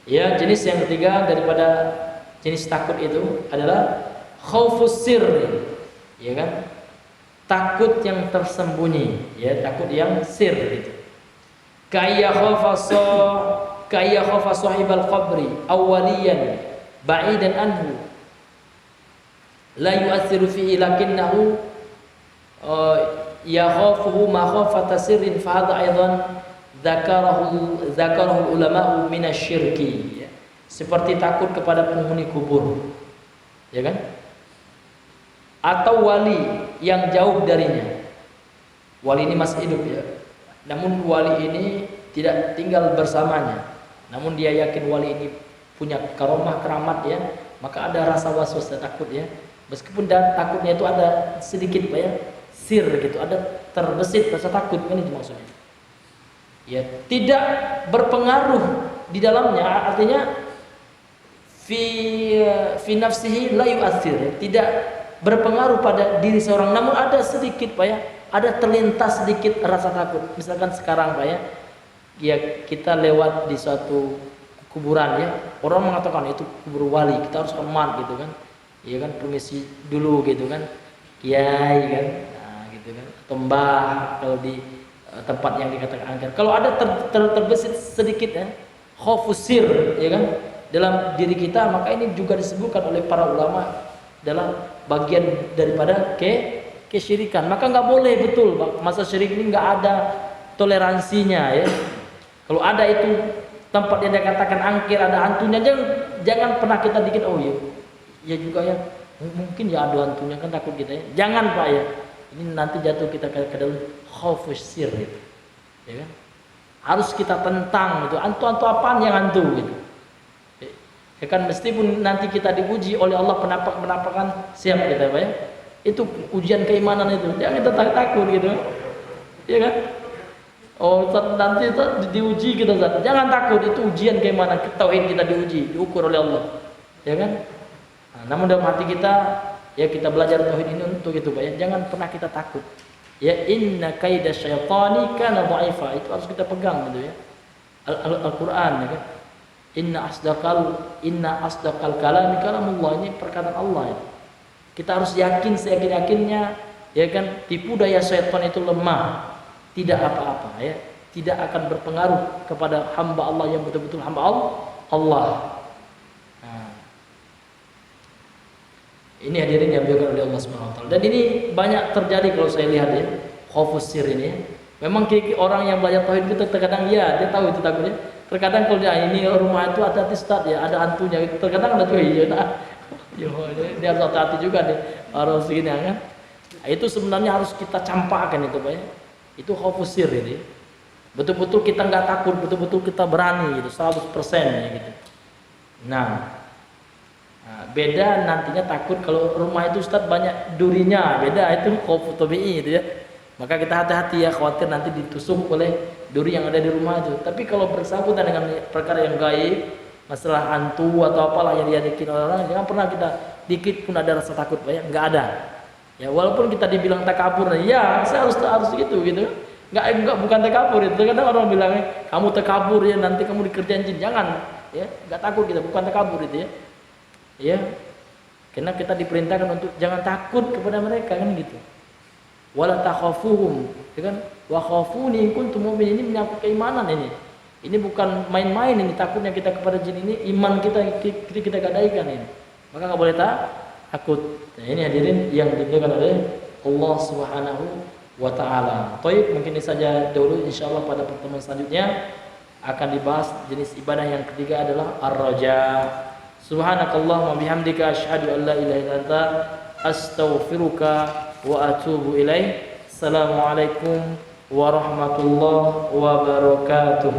Ya, jenis yang ketiga daripada jenis takut itu adalah khaufus sirri. Ya kan? Takut yang tersembunyi, ya, takut yang sir gitu. Kaya khafa sahibal qabri awwaliyan ba'idan anhu la yu'athiru fihi lakinnahu yakhafuhu ma khafata sirrin fa hadha aidan dzakarahu ulama'u minasyirki, ya. Seperti takut kepada penghuni kubur, ya kan? Atau wali yang jauh darinya. Wali ini masih hidup ya, namun wali ini tidak tinggal bersamanya, namun dia yakin wali ini punya karomah, keramat ya, maka ada rasa was-was dan takut ya. Meskipun takutnya itu ada sedikit Pak ya, sir gitu, ada terbesit rasa takut, kan itu maksudnya. Ya, tidak berpengaruh di dalamnya, artinya fi fi nafsihi la yu'athir, tidak berpengaruh pada diri seorang, namun ada sedikit Pak ya, ada terlintas sedikit rasa takut. Misalkan sekarang Pak ya, ya kita lewat di suatu kuburan ya, orang mengatakan itu kubur wali, kita harus hormat gitu kan, iya kan, permisi dulu gitu kan, kiai kan, nah, gitu kan, atau mbah kalau di tempat yang dikatakan angker. Kalau ada terbesit sedikit ya, khofusir ya kan, dalam diri kita, maka ini juga disebutkan oleh para ulama dalam bagian daripada kesyirikan. Maka nggak boleh, betul masa syirik ini nggak ada toleransinya ya. Kalau ada itu tempat yang dikatakan angker, ada hantunya, jangan pernah kita dikit oh ya juga ya, mungkin ya ada hantunya kan, takut kita ya. Jangan Pak ya, ini nanti jatuh kita ke dalam khaufus sir itu ya kan. Harus kita tentang itu, hantu apaan yang hantu gitu ya kan. Meskipun nanti kita diuji oleh Allah penampakan, siap kita Pak ya, itu ujian keimanan itu, jangan kita takut gitu ya kan. Oh nanti diuji kita, jangan takut, itu ujian keimanan, tauhid kita diukur oleh Allah ya kan. Nah, namun dalam hati kita ya, kita belajar tauhid ini untuk itu Pak ya, jangan pernah kita takut ya. Inna kaida syaitani kana dha'ifa, itu harus kita pegang gitu ya, Al-Quran ya kan. Inna asdaqal kalami kalamullah, ini perkataan Allah ya. Kita harus yakin seyakin-yakinnya ya kan, tipu daya syaitan itu lemah, tidak apa-apa ya, tidak akan berpengaruh kepada hamba Allah yang betul-betul hamba Allah. Nah, ini hadirin yang dimuliakan oleh Allah Subhanahu wa taala. Dan ini banyak terjadi kalau saya lihat ya, khaufus sir ini ya. Memang orang yang belajar tauhid itu terkadang ya dia tahu itu takutnya. Terkadang kalau dia ini rumah itu hati-hati Ustaz ya, ada hantunya. Terkadang ada juga iya nah. Dia harus hati-hati juga nih harus gini kan. Nah, itu sebenarnya harus kita campakkan itu Pak ya. Itu khaufus sir ini. Betul-betul kita nggak takut, betul-betul kita berani gitu, 100% ya gitu. Nah, beda nantinya takut kalau rumah itu Ustaz banyak durinya, beda itu khaufut tabi'i itu ya. Maka kita hati-hati ya, khawatir nanti ditusuk oleh duri yang ada di rumah itu. Tapi kalau bersangkutan dengan perkara yang gaib, masalah hantu atau apalah yang diyakini orang, jangan pernah kita dikit pun ada rasa takut Pak ya, nggak ada. Ya walaupun kita dibilang takabur, ya saya harus gitu. Enggak bukan takabur itu. Kadang orang bilang kamu takabur ya, nanti kamu dikerjain jin. Jangan ya, enggak takut kita, bukan takabur itu ya. Ya. Karena kita diperintahkan untuk jangan takut kepada mereka kan gitu. Wala takhafuhum, ya kan? Wa khafuni in kuntum mu'minin, ini menyangkut keimanan ini. Ini bukan main-main ini, takutnya kita kepada jin ini, iman kita gadaikan ini. Maka enggak boleh takut. Nah, ini hadirin yang dimuliakan oleh Allah Subhanahu wa taala. Baik, mungkin ini saja dulu, insyaallah pada pertemuan selanjutnya akan dibahas jenis ibadah yang ketiga adalah ar-raja. Subhanakallahumma bihamdika asyhadu an la ilaha illa anta astaghfiruka wa atubu ilaik. Assalamualaikum warahmatullahi wabarakatuh.